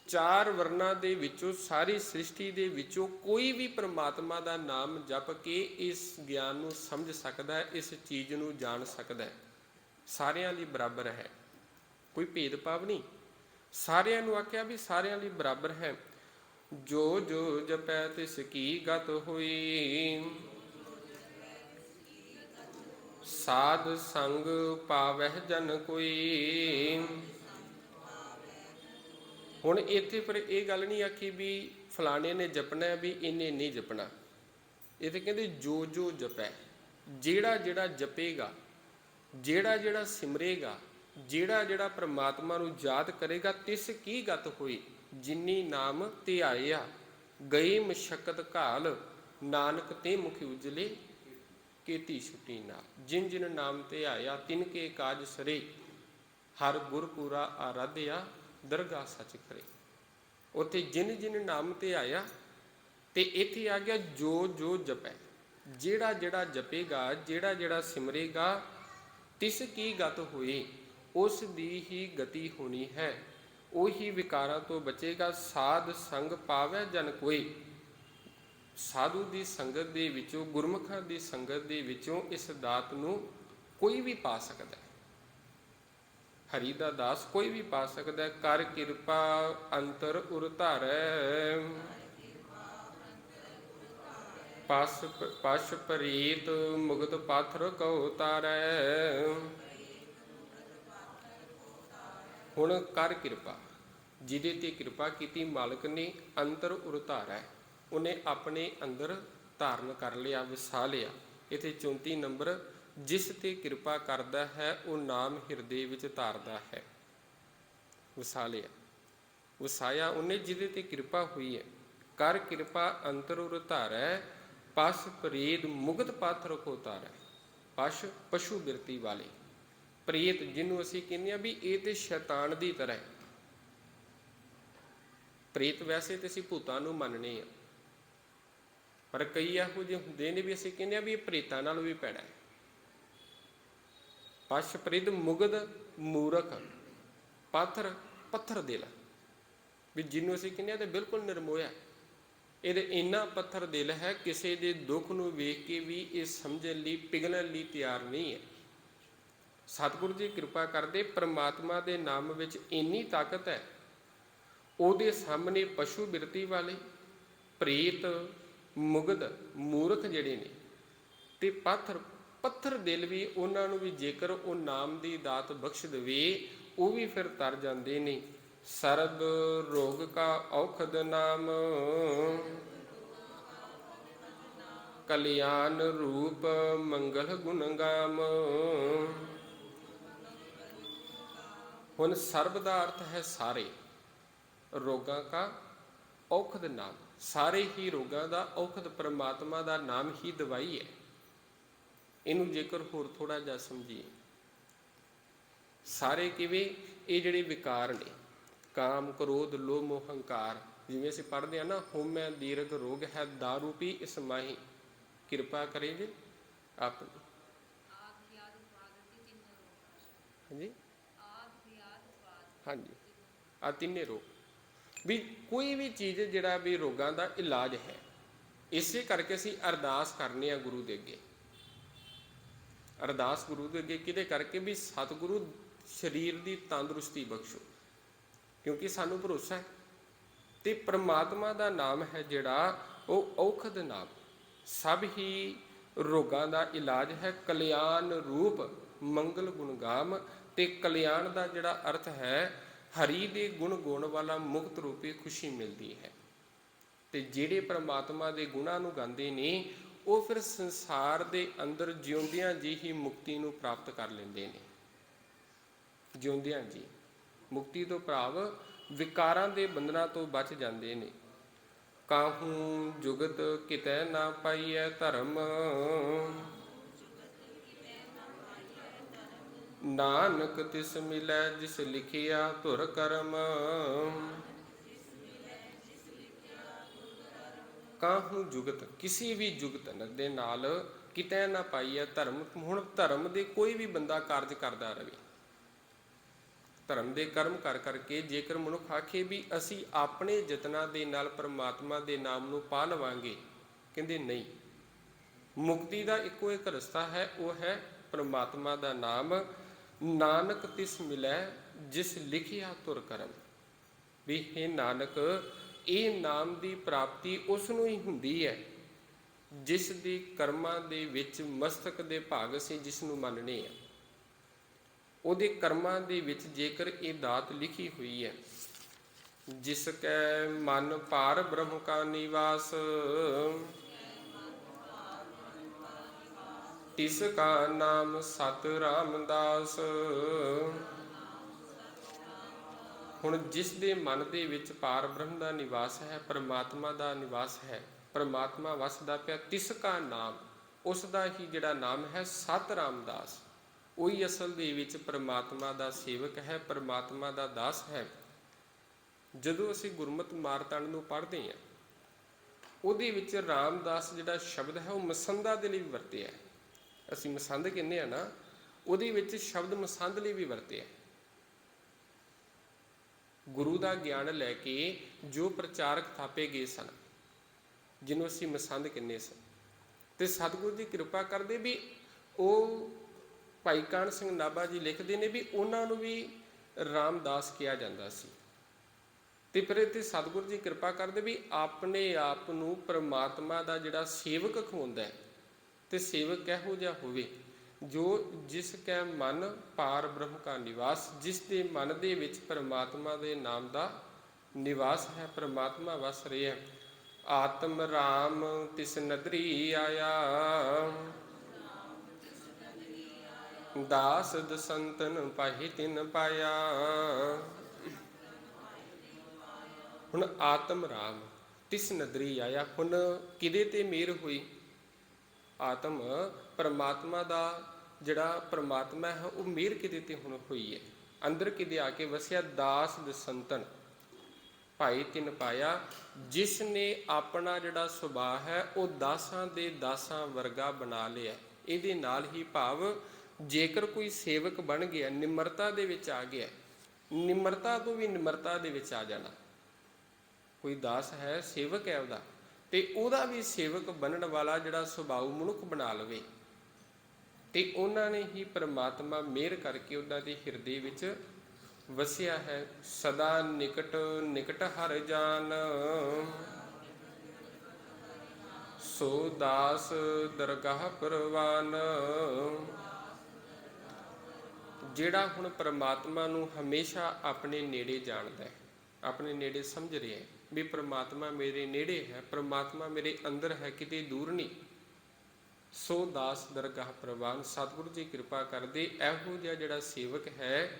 A: ਚਾਰ ਵਰਨਾਂ ਦੇ ਵਿੱਚੋਂ, ਸਾਰੀ ਸ੍ਰਿਸ਼ਟੀ ਦੇ ਵਿੱਚੋਂ ਕੋਈ ਵੀ ਪਰਮਾਤਮਾ ਦਾ ਨਾਮ ਜਪ ਕੇ ਇਸ ਗਿਆਨ ਨੂੰ ਸਮਝ ਸਕਦਾ ਹੈ, ਇਸ ਚੀਜ਼ ਨੂੰ ਜਾਣ ਸਕਦਾ ਹੈ। ਸਾਰਿਆਂ ਲਈ ਬਰਾਬਰ ਹੈ, ਕੋਈ ਭੇਦਭਾਵ ਨਹੀਂ। ਸਾਰਿਆਂ ਨੂੰ ਆਖਿਆ ਵੀ ਸਾਰਿਆਂ ਲਈ ਬਰਾਬਰ ਹੈ। ਜੋ ਜੋ ਜਪੈ ਤਿਸ ਕੀ ਗਤ ਹੋਈ, ਸਾਧ ਸੰਗ ਪਾਵਹਿ ਜਨ ਕੋਈ। ਹੁਣ ਇੱਥੇ ਫਿਰ ਇਹ ਗੱਲ ਨਹੀਂ ਆਖੀ ਵੀ ਫਲਾਣੇ ਨੇ ਜਪਣਾ ਵੀ ਇਹਨੇ ਨਹੀਂ ਜਪਣਾ। ਇੱਥੇ ਕਹਿੰਦੇ ਜੋ ਜੋ ਜਪੈ, ਜਿਹੜਾ ਜਿਹੜਾ ਜਪੇਗਾ, ਜਿਹੜਾ ਜਿਹੜਾ ਸਿਮਰੇਗਾ, ਜਿਹੜਾ ਜਿਹੜਾ ਪ੍ਰਮਾਤਮਾ ਨੂੰ ਯਾਦ ਕਰੇਗਾ, ਤਿਸ ਕੀ ਗਤ ਹੋਈ। ਜਿਨੀ ਨਾਮ ਧਿਆਇਆ ਗਈ ਮਸ਼ੱਕਤ ਘਾਲ, ਨਾਨਕ ਤੇ ਮੁਖ ਉਜਲੇ ਕੀਤੀ ਛੁੱਟੀ ਨਾਲ। ਜਿਨ ਜਿਨ ਨਾਮ ਧਿਆਇਆ ਤਿਨ ਕੇ ਕਾਜ ਸਰੇ, ਹਰ ਗੁਰ ਪੂਰਾ ਆਰਾਧਿਆ ਦਰਗਾਹ ਸੱਚ ਕਰੇ। ਉੱਥੇ ਜਿਨ ਜਿਨ ਨਾਮ ਧਿਆਇਆ, ਤੇ ਇੱਥੇ ਆ ਗਿਆ ਜੋ ਜੋ ਜਪੈ। ਜਿਹੜਾ ਜਿਹੜਾ ਜਪੇਗਾ, ਜਿਹੜਾ ਜਿਹੜਾ ਸਿਮਰੇਗਾ, ਤਿਸ ਕੀ ਗਤ ਹੋਈ, ਉਸ ਦੀ ਹੀ ਗਤੀ ਹੋਣੀ ਹੈ, ਉਹੀ ਵਿਕਾਰਾਂ ਤੋਂ ਬਚੇਗਾ। ਸਾਧ ਸੰਗ ਪਾਵੈ ਜਨ ਕੋਈ। ਸਾਧੂ ਦੀ ਸੰਗਤ ਦੇ ਵਿੱਚੋਂ, ਗੁਰਮੁਖਾਂ ਦੀ ਸੰਗਤ ਦੇ ਵਿੱਚੋਂ ਇਸ ਦਾਤ ਨੂੰ ਕੋਈ ਵੀ ਪਾ ਸਕਦਾ ਹੈ। ਹਰੀ ਦਾ ਦਾਸ ਕੋਈ ਵੀ ਪਾ ਸਕਦਾ ਹੈ। ਕਰ ਕਿਰਪਾ ਅੰਤਰ ਉਰ ਧਾਰੈ, ਪਸ਼ ਪ੍ਰੀਤ ਮੁਗਤ ਪਾਥਰ ਕਉ ਤਾਰੈ। ਹੁਣ ਕਰ ਕਿਰਪਾ, ਜਿਹਦੇ ਤੇ ਕਿਰਪਾ ਕੀਤੀ ਮਾਲਕ ਨੇ, ਅੰਤਰ ਉਰ ਧਾਰੈ, ਉਹਨੇ ਆਪਣੇ ਅੰਦਰ ਧਾਰਨ ਕਰ ਲਿਆ, ਵਸਾ ਲਿਆ। ਇੱਥੇ 34 ਨੰਬਰ, ਜਿਸ ਤੇ ਕਿਰਪਾ ਕਰਦਾ ਹੈ ਉਹ ਨਾਮ ਹਿਰਦੇ ਵਿੱਚ ਧਾਰਦਾ ਹੈ। ਵਸਾ ਲਿਆ, ਵਸਾਇਆ ਉਹਨੇ ਜਿਹਦੇ ਤੇ ਕਿਰਪਾ ਹੋਈ ਹੈ। ਕਰ ਕਿਰਪਾ ਅੰਤਰ ਉਰ ਧਾਰੈ, ਪਸ਼ ਪ੍ਰੇਤ ਮੁਗਤ ਪਾਥਰ ਕੋ ਤਾਰੈ। ਪਸ਼ ਪਸ਼ੂ ਬਿਰਤੀ ਵਾਲੇ, ਪ੍ਰੇਤ ਜਿਹਨੂੰ ਅਸੀਂ ਕਹਿੰਦੇ ਹਾਂ ਵੀ ਇਹ ਤੇ ਸ਼ੈਤਾਨ ਦੀ ਤਰ੍ਹਾਂ ਹੈ। ਪ੍ਰੇਤ ਵੈਸੇ ਤੇ ਅਸੀਂ ਭੂਤਾਂ ਨੂੰ ਮੰਨਣੇ ਆ, ਪਰ ਕਈ ਇਹੋ ਜਿਹੇ ਹੁੰਦੇ ਨੇ ਵੀ ਅਸੀਂ ਕਹਿੰਦੇ ਹਾਂ ਵੀ ਇਹ ਪ੍ਰੇਤਾਂ ਨਾਲੋਂ ਵੀ ਭੈੜਾ ਹੈ। ਪਸ਼ ਪ੍ਰਿਦ ਮੁਗਧ ਮੂਰਖ, ਪਾਥਰ ਪੱਥਰ ਦਿਲ, ਵੀ ਜਿਹਨੂੰ ਅਸੀਂ ਕਹਿੰਦੇ ਹਾਂ ਤੇ ਬਿਲਕੁਲ ਨਿਰਮੋਇਆ, ਇਹਦੇ ਇੰਨਾ ਪੱਥਰ ਦਿਲ ਹੈ, ਕਿਸੇ ਦੇ ਦੁੱਖ ਨੂੰ ਵੇਖ ਕੇ ਵੀ ਇਹ ਸਮਝਣ ਲਈ, ਪਿਘਲਣ ਲਈ ਤਿਆਰ ਨਹੀਂ ਹੈ। ਸਤਿਗੁਰੂ ਜੀ ਕਿਰਪਾ ਕਰਦੇ, ਪਰਮਾਤਮਾ ਦੇ ਨਾਮ ਵਿੱਚ ਇੰਨੀ ਤਾਕਤ ਹੈ, ਉਹਦੇ ਸਾਹਮਣੇ ਪਸ਼ੂ ਬਿਰਤੀ ਵਾਲੇ, ਪ੍ਰੇਤ, ਮੁਗਧ, ਮੂਰਖ ਜਿਹੜੇ ਨੇ, ਤੇ ਪੱਥਰ ਦਿਲ ਵੀ, ਉਹਨਾਂ ਨੂੰ ਵੀ ਜੇਕਰ ਉਹ ਨਾਮ ਦੀ ਦਾਤ ਬਖਸ਼ ਦੇਵੇ, ਉਹ ਵੀ ਫਿਰ ਤਰ ਜਾਂਦੇ ਨੇ। ਸਰਬ ਰੋਗ ਕਾ ਔਖਦ ਨਾਮ, ਕਲਿਆਣ ਰੂਪ ਮੰਗਲ ਗੁਣ ਗਾਮ। ਹੁਣ ਸਰਬ ਦਾ ਅਰਥ ਹੈ ਸਾਰੇ, ਰੋਗਾਂ ਕਾ ਔਖਦ ਨਾਮ, ਸਾਰੇ ਹੀ ਰੋਗਾਂ ਦਾ ਔਖਦ ਪਰਮਾਤਮਾ ਦਾ ਨਾਮ ਹੀ ਦਵਾਈ ਹੈ। ਇਹਨੂੰ ਜੇਕਰ ਹੋਰ ਥੋੜਾ ਜਿਹਾ ਸਮਝੀਏ, ਸਾਰੇ ਕਿਵੇਂ? ਇਹ ਜਿਹੜੇ ਵਿਕਾਰ ਨੇ, ਕਾਮ ਕ੍ਰੋਧ ਲੋਭ ਮੋਹ ਹੰਕਾਰ, ਜਿਵੇਂ ਅਸੀਂ ਪੜ੍ਹਦੇ ਹਾਂ ਨਾ, ਹੋਮੈ ਦੀਰਘ ਰੋਗ ਹੈ ਦਾਰੂਪੀ ਇਸ ਮਾਹੀ, ਕਿਰਪਾ ਕਰੇ ਜੇ ਆਪਣੀ। ਹਾਂਜੀ ਹਾਂਜੀ, ਆ ਤਿੰਨੇ ਰੋਗ, ਵੀ ਕੋਈ ਵੀ ਚੀਜ਼ ਜਿਹੜਾ ਵੀ ਰੋਗਾਂ ਦਾ ਇਲਾਜ ਹੈ। ਇਸੇ ਕਰਕੇ ਅਸੀਂ ਅਰਦਾਸ ਕਰਨੇ ਆ ਗੁਰੂ ਦੇ ਅੱਗੇ। ਅਰਦਾਸ ਗੁਰੂ ਦੇ ਅੱਗੇ ਕਿਹਦੇ ਕਰਕੇ? ਵੀ ਸਤਿਗੁਰੂ ਸਰੀਰ ਦੀ ਤੰਦਰੁਸਤੀ ਬਖਸ਼ੋ, ਕਿਉਂਕਿ ਸਾਨੂੰ ਭਰੋਸਾ ਹੈ। ਤੇ ਪ੍ਰਮਾਤਮਾ ਦਾ ਨਾਮ ਹੈ ਜਿਹੜਾ, ਉਹ ਔਖਦ ਨਾਮ, ਸਭ ਹੀ ਰੋਗਾਂ ਦਾ ਇਲਾਜ ਹੈ। ਕਲਿਆਣ ਰੂਪ ਮੰਗਲ ਗੁਣਗਾਮ, ਤੇ ਕਲਿਆਣ ਦਾ ਜਿਹੜਾ ਅਰਥ ਹੈ, ਹਰੀ ਦੇ ਗੁਣ ਗਾਉਣ ਵਾਲਾ ਮੁਕਤ ਰੂਪੀ ਖੁਸ਼ੀ ਮਿਲਦੀ ਹੈ। ਤੇ ਜਿਹੜੇ ਪ੍ਰਮਾਤਮਾ ਦੇ ਗੁਣਾਂ ਨੂੰ ਗਾਉਂਦੇ ਨੇ, ਉਹ ਫਿਰ ਸੰਸਾਰ ਦੇ ਅੰਦਰ ਜਿਉਂਦਿਆਂ ਜੀ ਹੀ ਮੁਕਤੀ ਨੂੰ ਪ੍ਰਾਪਤ ਕਰ ਲੈਂਦੇ ਨੇ। ਜਿਉਂਦਿਆਂ ਜੀ ਮੁਕਤੀ ਤੋਂ ਭਾਵ ਵਿਕਾਰਾਂ ਦੇ ਬੰਧਨਾਂ ਤੋਂ ਬਚ ਜਾਂਦੇ ਨੇ। ਕਾਹੂ ਜੁਗਤ ਕਿਤੈ ਨਾ ਪਾਈਐ ਧਰਮ, ਨਾਨਕ ਤਿਸ ਮਿਲੈ ਜਿਸ ਲਿਖਿਆ ਧੁਰ ਕਰਮ। ਕਾਹੂ ਜੁਗਤ, ਕਿਸੇ ਵੀ ਜੁਗਤ ਦੇ ਨਾਲ, ਕਿਤੈ ਨਾ ਪਾਈਐ ਧਰਮ। ਹੁਣ ਧਰਮ ਦੇ ਕੋਈ ਵੀ ਬੰਦਾ ਕਾਰਜ ਕਰਦਾ ਰਹੇ, ਧਰਮ ਦੇ ਕਰਮ ਕਰ ਕਰਕੇ ਜੇਕਰ ਮਨੁੱਖ ਆਖੇ ਵੀ ਅਸੀਂ ਆਪਣੇ ਯਤਨਾਂ ਦੇ ਨਾਲ ਪਰਮਾਤਮਾ ਦੇ ਨਾਮ ਨੂੰ ਪਾ ਲਵਾਂਗੇ, ਕਹਿੰਦੇ ਨਹੀਂ। ਮੁਕਤੀ ਦਾ ਇੱਕੋ ਇੱਕ ਰਸਤਾ ਹੈ, ਉਹ ਹੈ ਪਰਮਾਤਮਾ ਦਾ ਨਾਮ। ਨਾਨਕ ਤਿਸ ਮਿਲੈ ਜਿਸ ਲਿਖਿਆ ਧੁਰ ਕਰਮ, ਵੀ ਹੈ ਨਾਨਕ, ਇਹ ਨਾਮ ਦੀ ਪ੍ਰਾਪਤੀ ਉਸ ਨੂੰ ਹੀ ਹੁੰਦੀ ਹੈ ਜਿਸ ਦੀ ਕਰਮਾਂ ਦੇ ਵਿੱਚ ਮਸਤਕ ਦੇ ਭਾਗ ਅਸੀਂ ਜਿਸ ਨੂੰ ਮੰਨਣੇ ਆ, ਉਹਦੇ ਕਰਮਾਂ ਦੇ ਵਿੱਚ ਜੇਕਰ ਇਹ ਦਾਤ ਲਿਖੀ ਹੋਈ ਹੈ। ਜਿਸ ਕੈ ਮਨ ਪਾਰ ਬ੍ਰਹਮ ਕਾ ਨਿਵਾਸ, ਤਿਸ ਕਾ ਨਾਮ ਸਤ ਰਾਮਦਾਸ। ਹੁਣ ਜਿਸ ਦੇ ਮਨ ਦੇ ਵਿੱਚ ਪਾਰ ਬ੍ਰਹਮ ਦਾ ਨਿਵਾਸ ਹੈ, ਪਰਮਾਤਮਾ ਦਾ ਨਿਵਾਸ ਹੈ, ਪਰਮਾਤਮਾ ਵਸਦਾ ਪਿਆ, ਤਿਸ ਕਾ ਨਾਮ, ਉਸ ਦਾ ਹੀ ਜਿਹੜਾ ਨਾਮ ਹੈ ਸਤ ਰਾਮਦਾਸ, ਉਹੀ ਅਸਲ ਦੇ ਵਿੱਚ ਪਰਮਾਤਮਾ ਦਾ ਸੇਵਕ ਹੈ, ਪਰਮਾਤਮਾ ਦਾ ਦਾਸ ਹੈ। ਜਦੋਂ ਅਸੀਂ ਗੁਰਮਤਿ ਮਾਰਤੰਡ ਨੂੰ ਪੜ੍ਹਦੇ ਹਾਂ, ਉਹਦੇ ਵਿੱਚ ਰਾਮਦਾਸ ਜਿਹੜਾ ਸ਼ਬਦ ਹੈ ਉਹ ਮਸੰਦਾਂ ਦੇ ਲਈ ਵੀ ਵਰਤਿਆ ਹੈ। ਅਸੀਂ ਮਸੰਦ ਕਹਿੰਦੇ ਹਾਂ ਨਾ, ਉਹਦੇ ਵਿੱਚ ਸ਼ਬਦ ਮਸੰਦ ਲਈ ਵੀ ਵਰਤਿਆ। ਗੁਰੂ ਦਾ ਗਿਆਨ ਲੈ ਕੇ ਜੋ ਪ੍ਰਚਾਰਕ ਥਾਪੇ ਗਏ ਸਨ, ਜਿਹਨੂੰ ਅਸੀਂ ਮਸੰਦ ਕਹਿੰਦੇ ਸਨ, ਤੇ ਸਤਿਗੁਰੂ ਦੀ ਕਿਰਪਾ ਕਰਦੇ ਵੀ ਉਹ ਭਾਈ ਕਾਹਨ ਸਿੰਘ ਨਾਭਾ ਜੀ ਲਿਖਦੇ ਨੇ ਵੀ ਉਹਨਾਂ ਨੂੰ ਵੀ ਰਾਮਦਾਸ ਕਿਹਾ ਜਾਂਦਾ ਸੀ। ਤੇ ਫਿਰ ਇੱਥੇ ਸਤਿਗੁਰੂ ਜੀ ਕਿਰਪਾ ਕਰਦੇ ਵੀ ਆਪਣੇ ਆਪ ਨੂੰ ਪ੍ਰਮਾਤਮਾ ਦਾ ਜਿਹੜਾ ਸੇਵਕ ਖਵਾਉਂਦਾ ਹੈ, ਤੇ ਸੇਵਕ ਇਹੋ ਜਿਹਾ ਹੋਵੇ ਜੋ ਜਿਸ ਕੈ ਮਨ ਪਾਰ ਬ੍ਰਹਮ ਕਾ ਨਿਵਾਸ, ਜਿਸ ਦੇ ਮਨ ਦੇ ਵਿੱਚ ਪ੍ਰਮਾਤਮਾ ਦੇ ਨਾਮ ਦਾ ਨਿਵਾਸ ਹੈ, ਪ੍ਰਮਾਤਮਾ ਵਸ ਰਿਹਾ। ਆਤਮ ਰਾਮ ਤਿਸ ਨਦਰੀ ਆਇਆ, ਦਾਸ ਦਸੰਤਨ ਪਾਹੀ ਤਿਨ ਪਾਇਆ। ਹੁਣ ਆਤਮ ਰਾਮ ਤਿਸ ਨਦਰੀ ਆਇਆ, ਹੁਣ ਕਿਹਦੇ ਤੇ ਮਿਹਰ ਹੋਈ? ਆਤਮ ਪਰਮਾਤਮਾ ਦਾ ਜਿਹੜਾ ਪਰਮਾਤਮਾ ਹੈ ਉਹ ਮਿਹਰ ਕਿਹਦੇ ਤੇ ਹੁਣ ਹੋਈ ਹੈ, ਅੰਦਰ ਕਿਹਦੇ ਆ ਕੇ ਵਸਿਆ? ਦਾਸ ਦਸੰਤਨ ਭਾਈ ਤਿਨ ਪਾਇਆ, ਜਿਸ ਨੇ ਆਪਣਾ ਜਿਹੜਾ ਸੁਭਾਅ ਹੈ ਉਹ ਦਾਸਾਂ ਦੇ ਦਾਸਾਂ ਵਰਗਾ ਬਣਾ ਲਿਆ। ਇਹਦੇ ਨਾਲ ਹੀ ਭਾਵ ਜੇਕਰ ਕੋਈ ਸੇਵਕ ਬਣ ਗਿਆ, ਨਿਮਰਤਾ ਦੇ ਵਿੱਚ ਆ ਗਿਆ, ਨਿਮਰਤਾ ਤੋਂ ਵੀ ਨਿਮਰਤਾ ਦੇ ਵਿੱਚ ਆ ਜਾਣਾ। ਕੋਈ ਦਾਸ ਹੈ, ਸੇਵਕ ਹੈ ਉਹਦਾ, ਤੇ ਉਹਦਾ ਵੀ ਸੇਵਕ ਬਣਨ ਵਾਲਾ ਜਿਹੜਾ ਸੁਭਾਅ ਮਨੁੱਖ ਬਣਾ ਲਵੇ, ਤੇ ਉਹਨਾਂ ਨੇ ਹੀ ਪ੍ਰਮਾਤਮਾ ਮਿਹਰ ਕਰਕੇ ਉਹਨਾਂ ਦੇ ਹਿਰਦੇ ਵਿੱਚ ਵਸਿਆ ਹੈ। ਸਦਾ ਨਿਕਟ ਨਿਕਟ ਹਰਿ ਜਾਨ, ਸੋ ਦਾਸ ਦਰਗਾਹ ਪ੍ਰਵਾਨ। ਜਿਹੜਾ ਹੁਣ ਪ੍ਰਮਾਤਮਾ ਨੂੰ ਹਮੇਸ਼ਾ ਆਪਣੇ ਨੇੜੇ ਜਾਣਦਾ ਹੈ, ਆਪਣੇ ਨੇੜੇ ਸਮਝ ਰਿਹਾ ਹੈ ਵੀ ਪ੍ਰਮਾਤਮਾ ਮੇਰੇ ਨੇੜੇ ਹੈ, ਪ੍ਰਮਾਤਮਾ ਮੇਰੇ ਅੰਦਰ ਹੈ, ਕਿਤੇ ਦੂਰ ਨਹੀਂ, ਸੋ ਦਾਸ ਦਰਗਾਹ ਪ੍ਰਵਾਨ। ਸਤਿਗੁਰੂ ਜੀ ਕਿਰਪਾ ਕਰਦੇ ਇਹੋ ਜਿਹਾ ਜਿਹੜਾ ਸੇਵਕ ਹੈ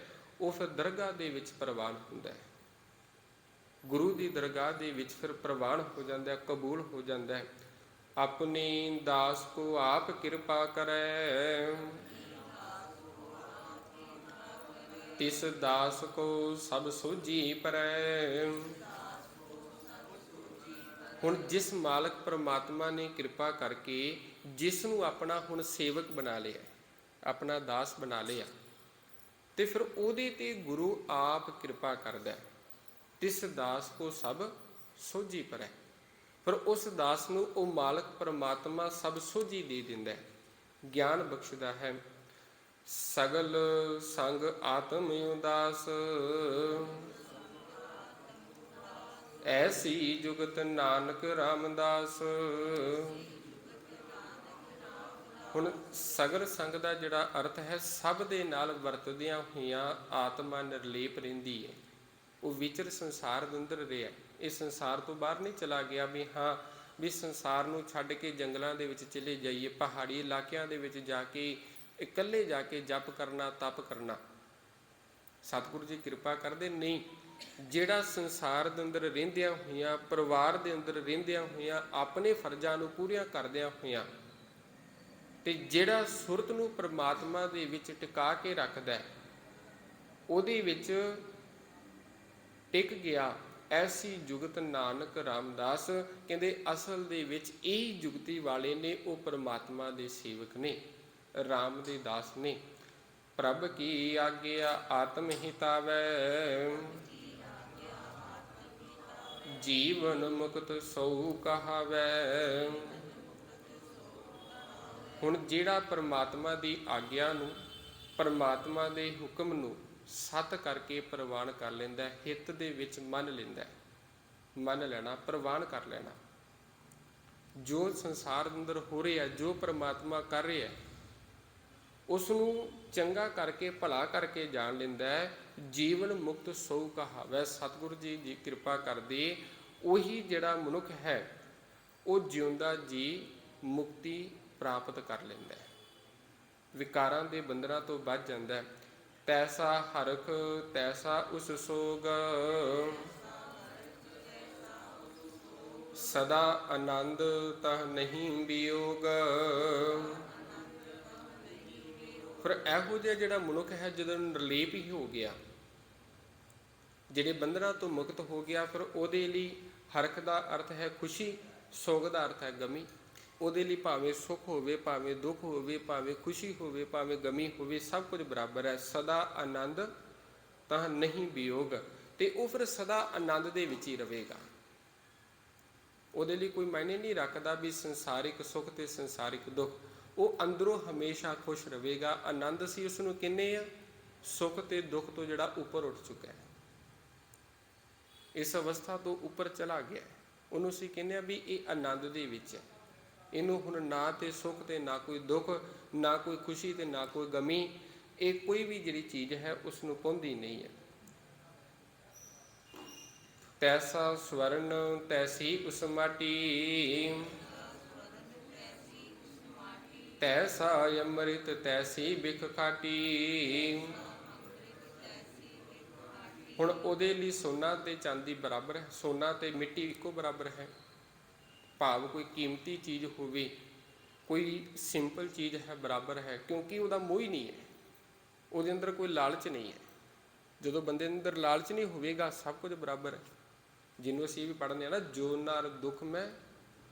A: ਉਹ ਫਿਰ ਦਰਗਾਹ ਦੇ ਵਿੱਚ ਪ੍ਰਵਾਨ ਹੁੰਦਾ ਹੈ, ਗੁਰੂ ਦੀ ਦਰਗਾਹ ਦੇ ਵਿੱਚ ਫਿਰ ਪ੍ਰਵਾਨ ਹੋ ਜਾਂਦਾ, ਕਬੂਲ ਹੋ ਜਾਂਦਾ ਹੈ। ਆਪਣੀ ਦਾਸ ਕੋ ਆਪ ਕਿਰਪਾ ਕਰੈ, ਤਿਸ ਦਾਸ ਕੋ ਸਭ ਸੋਝੀ ਪਰੈ। ਹੁਣ ਜਿਸ ਮਾਲਕ ਪ੍ਰਮਾਤਮਾ ਨੇ ਕਿਰਪਾ ਕਰਕੇ ਜਿਸ ਨੂੰ ਆਪਣਾ ਹੁਣ ਸੇਵਕ ਬਣਾ ਲਿਆ, ਆਪਣਾ ਦਾਸ ਬਣਾ ਲਿਆ, ਤੇ ਫਿਰ ਉਹਦੇ ਤੇ ਗੁਰੂ ਆਪ ਕਿਰਪਾ ਕਰਦਾ। ਤਿਸ ਦਾਸ ਕੋ ਸਭ ਸੋਝੀ ਪਰੈ, ਫਿਰ ਉਸ ਦਾਸ ਨੂੰ ਉਹ ਮਾਲਕ ਪ੍ਰਮਾਤਮਾ ਸਭ ਸੋਝੀ ਦੇ ਦਿੰਦਾ, ਗਿਆਨ ਬਖਸ਼ਦਾ ਹੈ। ਸਗਲ ਸੰਗ ਆਤਮ ਉਦਾਸ, ਐਸੀ ਜੁਗਤ ਨਾਨਕ ਰਾਮਦਾਸ। ਹੁਣ ਸਗਲ ਸੰਗ ਦਾ ਜਿਹੜਾ ਅਰਥ ਹੈ, ਸਭ ਦੇ ਨਾਲ ਵਰਤਦਿਆਂ ਹੋਇਆਂ ਆਤਮਾ ਨਿਰਲੇਪ ਰਹਿੰਦੀ ਹੈ, ਉਹ ਵਿਚਰ ਸੰਸਾਰ ਦੇ ਅੰਦਰ ਰਿਹਾ, ਇਹ ਸੰਸਾਰ ਤੋਂ ਬਾਹਰ ਨਹੀਂ ਚਲਾ ਗਿਆ ਵੀ ਹਾਂ ਵੀ ਸੰਸਾਰ ਨੂੰ ਛੱਡ ਕੇ ਜੰਗਲਾਂ ਦੇ ਵਿੱਚ ਚਲੇ ਜਾਈਏ, ਪਹਾੜੀ ਇਲਾਕਿਆਂ ਦੇ ਵਿੱਚ ਜਾ ਕੇ ਇਕੱਲੇ ਜਾ ਕੇ ਜਪ ਕਰਨਾ, ਤਪ ਕਰਨਾ। ਸਤਿਗੁਰੂ ਜੀ ਕਿਰਪਾ ਕਰਦੇ ਨਹੀਂ, ਜਿਹੜਾ ਸੰਸਾਰ ਦੇ ਅੰਦਰ ਰਹਿੰਦਿਆਂ ਹੋਇਆਂ, ਪਰਿਵਾਰ ਦੇ ਅੰਦਰ ਰਹਿੰਦਿਆਂ ਹੋਇਆਂ, ਆਪਣੇ ਫਰਜ਼ਾਂ ਨੂੰ ਪੂਰੀਆਂ ਕਰਦਿਆਂ ਹੋਇਆਂ, ਤੇ ਜਿਹੜਾ ਸੁਰਤ ਨੂੰ ਪ੍ਰਮਾਤਮਾ ਦੇ ਵਿੱਚ ਟਿਕਾ ਕੇ ਰੱਖਦਾ, ਉਹਦੇ ਵਿੱਚ ਟਿਕ ਗਿਆ, ਐਸੀ ਜੁਗਤ ਨਾਨਕ ਰਾਮਦਾਸ। ਕਹਿੰਦੇ ਅਸਲ ਦੇ ਵਿੱਚ ਇਹ ਜੁਗਤੀ ਵਾਲੇ ਨੇ, ਉਹ ਪ੍ਰਮਾਤਮਾ ਦੇ ਸੇਵਕ ਨੇ, ਰਾਮ ਦੇ ਦਾਸ ਨੇ। ਪ੍ਰਭ ਕੀ ਆਗਿਆ ਆਤਮ ਹਿਤਾਵੈ, ਜੀਵਨ ਮੁਕਤ ਸੋ ਕਹਾਵੈ। ਹੁਣ ਜਿਹੜਾ ਪਰਮਾਤਮਾ ਦੀ ਆਗਿਆ ਨੂੰ, ਪਰਮਾਤਮਾ ਦੇ ਹੁਕਮ ਨੂੰ ਸੱਤ ਕਰਕੇ ਪ੍ਰਵਾਨ ਕਰ ਲੈਂਦਾ, ਹਿੱਤ ਦੇ ਵਿੱਚ ਮੰਨ ਲੈਂਦਾ, ਮੰਨ ਲੈਣਾ, ਪ੍ਰਵਾਨ ਕਰ ਲੈਣਾ। ਜੋ ਸੰਸਾਰ ਦੇ ਅੰਦਰ ਹੋ ਰਿਹਾ, ਜੋ ਪਰਮਾਤਮਾ ਕਰ ਰਿਹਾ, ਉਸ ਨੂੰ ਚੰਗਾ ਕਰਕੇ, ਭਲਾ ਕਰਕੇ ਜਾਣ ਲੈਂਦਾ ਹੈ। ਜੀਵਨ ਮੁਕਤ ਸੋ ਕਹਾਵੈ। ਸਤਿਗੁਰੂ ਜੀ ਕਿਰਪਾ ਕਰਦੇ ਉਹੀ ਜਿਹੜਾ ਮਨੁੱਖ ਹੈ ਉਹ ਜਿਉਂਦਾ ਜੀ ਮੁਕਤੀ ਪ੍ਰਾਪਤ ਕਰ ਲੈਂਦਾ ਹੈ, ਵਿਕਾਰਾਂ ਦੇ ਬੰਧਨਾਂ ਤੋਂ ਬਚ ਜਾਂਦਾ ਹੈ। ਤੈਸਾ ਹਰਖ ਤੈਸਾ ਉਸ ਸੋਗ, ਸਦਾ ਆਨੰਦ ਤਹ ਨਹੀਂ ਵਿਯੋਗ। ਫਿਰ ਇਹੋ ਜਿਹਾ ਜਿਹੜਾ ਮਨੁੱਖ ਹੈ, ਜਦੋਂ ਨਿਰਲੇਪ ਹੀ ਹੋ ਗਿਆ, ਜਿਹੜੇ ਬੰਧਨਾਂ ਤੋਂ ਮੁਕਤ ਹੋ ਗਿਆ, ਫਿਰ ਉਹਦੇ ਲਈ ਹਰਖ ਦਾ ਅਰਥ ਹੈ ਖੁਸ਼ੀ, ਸੋਗ ਦਾ ਅਰਥ ਹੈ ਗਮੀ। ਉਹਦੇ ਲਈ ਭਾਵੇਂ ਸੁੱਖ ਹੋਵੇ, ਭਾਵੇਂ ਦੁੱਖ ਹੋਵੇ, ਭਾਵੇਂ ਖੁਸ਼ੀ ਹੋਵੇ, ਭਾਵੇਂ ਗਮੀ ਹੋਵੇ, ਸਭ ਕੁਝ ਬਰਾਬਰ ਹੈ। ਸਦਾ ਆਨੰਦ ਤਾਂ ਨਹੀਂ ਵਿਯੋਗ, ਤੇ ਉਹ ਫਿਰ ਸਦਾ ਆਨੰਦ ਦੇ ਵਿੱਚ ਹੀ ਰਹੇਗਾ। ਉਹਦੇ ਲਈ ਕੋਈ ਮਾਇਨੇ ਨਹੀਂ ਰੱਖਦਾ ਵੀ ਸੰਸਾਰਿਕ ਸੁੱਖ ਤੇ ਸੰਸਾਰਿਕ ਦੁੱਖ, ਉਹ ਅੰਦਰੋਂ ਹਮੇਸ਼ਾ ਖੁਸ਼ ਰਹੇਗਾ। ਆਨੰਦ ਅਸੀਂ ਉਸ ਨੂੰ ਕਹਿੰਦੇ ਆ ਸੁੱਖ ਤੇ ਦੁੱਖ ਤੋਂ ਜਿਹੜਾ ਉੱਪਰ ਉੱਠ ਚੁੱਕਾ ਹੈ, ਇਸ ਅਵਸਥਾ ਤੋਂ ਉੱਪਰ ਚਲਾ ਗਿਆ, ਉਹਨੂੰ ਅਸੀਂ ਕਹਿੰਦੇ ਹਾਂ ਵੀ ਇਹ ਆਨੰਦ ਦੇ ਵਿੱਚ ਹੈ। ਇਹਨੂੰ ਹੁਣ ਨਾ ਤੇ ਸੁੱਖ ਤੇ ਨਾ ਕੋਈ ਦੁੱਖ, ਨਾ ਕੋਈ ਖੁਸ਼ੀ ਤੇ ਨਾ ਕੋਈ ਗਮੀ, ਇਹ ਕੋਈ ਵੀ ਜਿਹੜੀ ਚੀਜ਼ ਹੈ ਉਸ ਨੂੰ ਪਾਉਂਦੀ ਨਹੀਂ ਹੈ। ਤੈਸਾ ਸਵਰਨ ਤੈਸੀ ਉਸ ਮਾਟੀ, ਤੈਸਾ ਅੰਮ੍ਰਿਤ ਤੈਸੀ ਬਿਖ ਖਾਟੀ। ਹੁਣ ਉਹਦੇ ਲਈ ਸੋਨਾ ਤੇ ਚਾਂਦੀ ਬਰਾਬਰ ਹੈ, ਸੋਨਾ ਤੇ ਮਿੱਟੀ ਇੱਕੋ ਬਰਾਬਰ ਹੈ। ਭਾਵ ਕੋਈ ਕੀਮਤੀ ਚੀਜ਼ ਹੋਵੇ, ਕੋਈ ਸਿੰਪਲ ਚੀਜ਼ ਹੈ, ਬਰਾਬਰ ਹੈ, ਕਿਉਂਕਿ ਉਹਦਾ ਮੋਹ ਹੀ ਨਹੀਂ ਹੈ, ਉਹਦੇ ਅੰਦਰ ਕੋਈ ਲਾਲਚ ਨਹੀਂ ਹੈ। ਜਦੋਂ ਬੰਦੇ ਦੇ ਅੰਦਰ ਲਾਲਚ ਨਹੀਂ ਹੋਵੇਗਾ, ਸਭ ਕੁਝ ਬਰਾਬਰ ਹੈ। ਜਿਹਨੂੰ ਅਸੀਂ ਵੀ ਪੜ੍ਹਦੇ ਹਾਂ ਨਾ, ਜੋ ਨਰ ਦੁੱਖ ਮੈਂ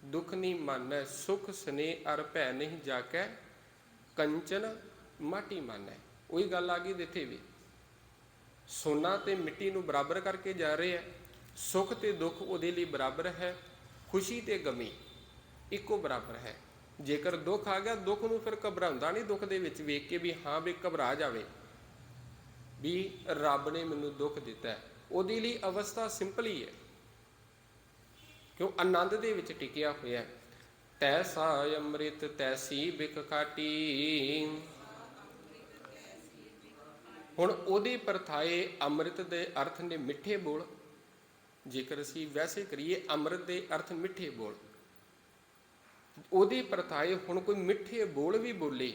A: ਦੁੱਖ ਨਹੀਂ ਮਾਨੈ, ਸੁਖ ਸਨੇਹ ਅਰ ਭੈ ਨਹੀਂ ਜਾਕੈ, ਕੰਚਨ ਮਾਟੀ ਮਾਨੈ। ਉਹੀ ਗੱਲ ਆ ਗਈ ਇੱਥੇ ਵੀ, ਸੋਨਾ ਤੇ ਮਿੱਟੀ ਨੂੰ ਬਰਾਬਰ ਕਰਕੇ ਜਾ ਰਹੇ ਹੈ। ਸੁੱਖ ਤੇ ਦੁੱਖ ਉਹਦੇ ਲਈ ਬਰਾਬਰ ਹੈ, ਖੁਸ਼ੀ ਤੇ ਗਮੀ ਇੱਕੋ ਬਰਾਬਰ ਹੈ। ਜੇਕਰ ਦੁੱਖ ਆ ਗਿਆ, ਦੁੱਖ ਨੂੰ ਫਿਰ ਘਬਰਾਉਂਦਾ ਨਹੀਂ, ਦੁੱਖ ਦੇ ਵਿੱਚ ਵੇਖ ਕੇ ਵੀ ਹਾਂ ਵੀ ਘਬਰਾ ਜਾਵੇ ਵੀ ਰੱਬ ਨੇ ਮੈਨੂੰ ਦੁੱਖ ਦਿੱਤਾ ਹੈ। ਉਹਦੇ ਲਈ ਅਵਸਥਾ ਸਿੰਪਲ ਹੀ ਹੈ, ਕਿਉਂ ਆਨੰਦ ਦੇ ਵਿੱਚ ਟਿਕਿਆ ਹੋਇਆ। ਤੈਸਾ ਅੰਮ੍ਰਿਤ ਤੈਸੀ ਬਿਖ ਖਾਟੀ। ਹੁਣ ਉਹਦੇ ਪਰਥਾਏ ਅੰਮ੍ਰਿਤ ਦੇ ਅਰਥ ਨੇ ਮਿੱਠੇ ਬੋਲ। ਜੇਕਰ ਅਸੀਂ ਵੈਸੇ ਕਰੀਏ, ਅੰਮ੍ਰਿਤ ਦੇ ਅਰਥ ਮਿੱਠੇ ਬੋਲ। ਉਹਦੇ ਪਰਥਾਏ ਹੁਣ ਕੋਈ ਮਿੱਠੇ ਬੋਲ ਵੀ ਬੋਲੇ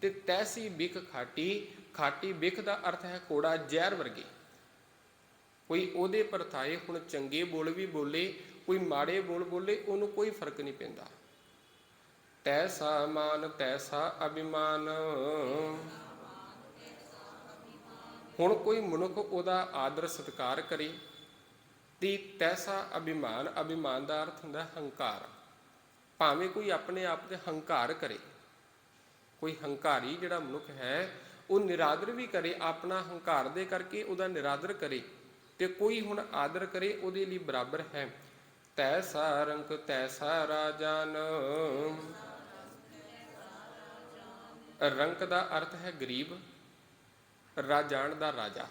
A: ਤੇ ਤੈਸੀ ਬਿਖ ਖਾਟੀ। ਖਾਟੀ ਬਿਖ ਦਾ ਅਰਥ ਹੈ ਕੋੜਾ, ਜ਼ਹਿਰ ਵਰਗੇ। ਕੋਈ ਉਹਦੇ ਪਰਥਾਏ ਹੁਣ ਚੰਗੇ ਬੋਲ ਵੀ ਬੋਲੇ, ਕੋਈ ਮਾੜੇ ਬੋਲ ਬੋਲੇ, ਉਹਨੂੰ ਕੋਈ ਫਰਕ ਨਹੀਂ ਪੈਂਦਾ। ਤੈਸਾ ਮਾਨ ਤੈਸਾ ਅਭਿਮਾਨ। ਹੁਣ ਕੋਈ ਮਨੁੱਖ ਉਹਦਾ ਆਦਰ ਸਤਿਕਾਰ ਕਰੇ ਤੇ ਤੈਸਾ ਅਭਿਮਾਨ, ਅਭਿਮਾਨ ਦਾ ਅਰਥ ਹੁੰਦਾ ਹੰਕਾਰ। ਭਾਵੇਂ ਕੋਈ ਆਪਣੇ ਆਪ ਤੇ ਹੰਕਾਰ ਕਰੇ, ਕੋਈ ਹੰਕਾਰੀ ਜਿਹੜਾ ਮਨੁੱਖ ਹੈ ਉਹ ਨਿਰਾਦਰ ਵੀ ਕਰੇ, ਆਪਣਾ ਹੰਕਾਰ ਦੇ ਕਰਕੇ ਉਹਦਾ ਨਿਰਾਦਰ ਕਰੇ, ਤੇ ਕੋਈ ਹੁਣ ਆਦਰ ਕਰੇ, ਉਹਦੇ ਲਈ ਬਰਾਬਰ ਹੈ। ਤੈਸਾ ਰੰਕ ਤੈਸਾ ਰਾਜਾਨ। ਰੰਕ ਦਾ ਅਰਥ ਹੈ ਗਰੀਬ, ਰਾਜਾਨ ਦਾ ਰਾਜਾ।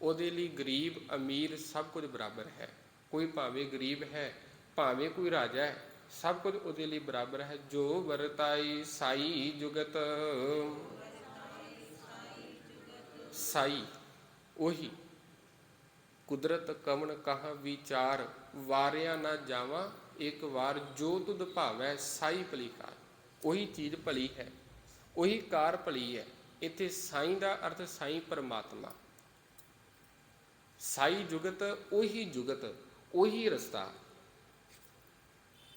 A: ਉਹਦੇ ਲਈ ਗਰੀਬ ਅਮੀਰ ਸਭ ਕੁਝ ਬਰਾਬਰ ਹੈ। ਕੋਈ ਭਾਵੇਂ ਗਰੀਬ ਹੈ, ਭਾਵੇਂ ਕੋਈ ਰਾਜਾ ਹੈ, ਸਭ ਕੁਝ ਉਹਦੇ ਲਈ ਬਰਾਬਰ ਹੈ। ਜੋ ਵਰਤਾਈ ਸਾਈ ਜੁਗਤ। ਸਾਈ ਉਹੀ, ਕੁਦਰਤ ਕਵਣ ਕਹਾ ਵਿਚਾਰ, ਵਾਰਿਆ ਨਾ ਜਾਵਾਂ ਇੱਕ ਵਾਰ, ਜੋ ਤੁਧ ਭਾਵੈ ਸਾਈ ਭਲੀ ਕਾਰ। ਉਹੀ ਚੀਜ਼ ਭਲੀ ਹੈ, ਉਹੀ ਕਾਰ ਭਲੀ ਹੈ। ਇੱਥੇ ਸਾਈਂ ਦਾ ਅਰਥ ਸਾਈਂ ਪਰਮਾਤਮਾ। ਸਾਈ ਜੁਗਤ ਉਹੀ ਜੁਗਤ, ਉਹੀ ਰਸਤਾ।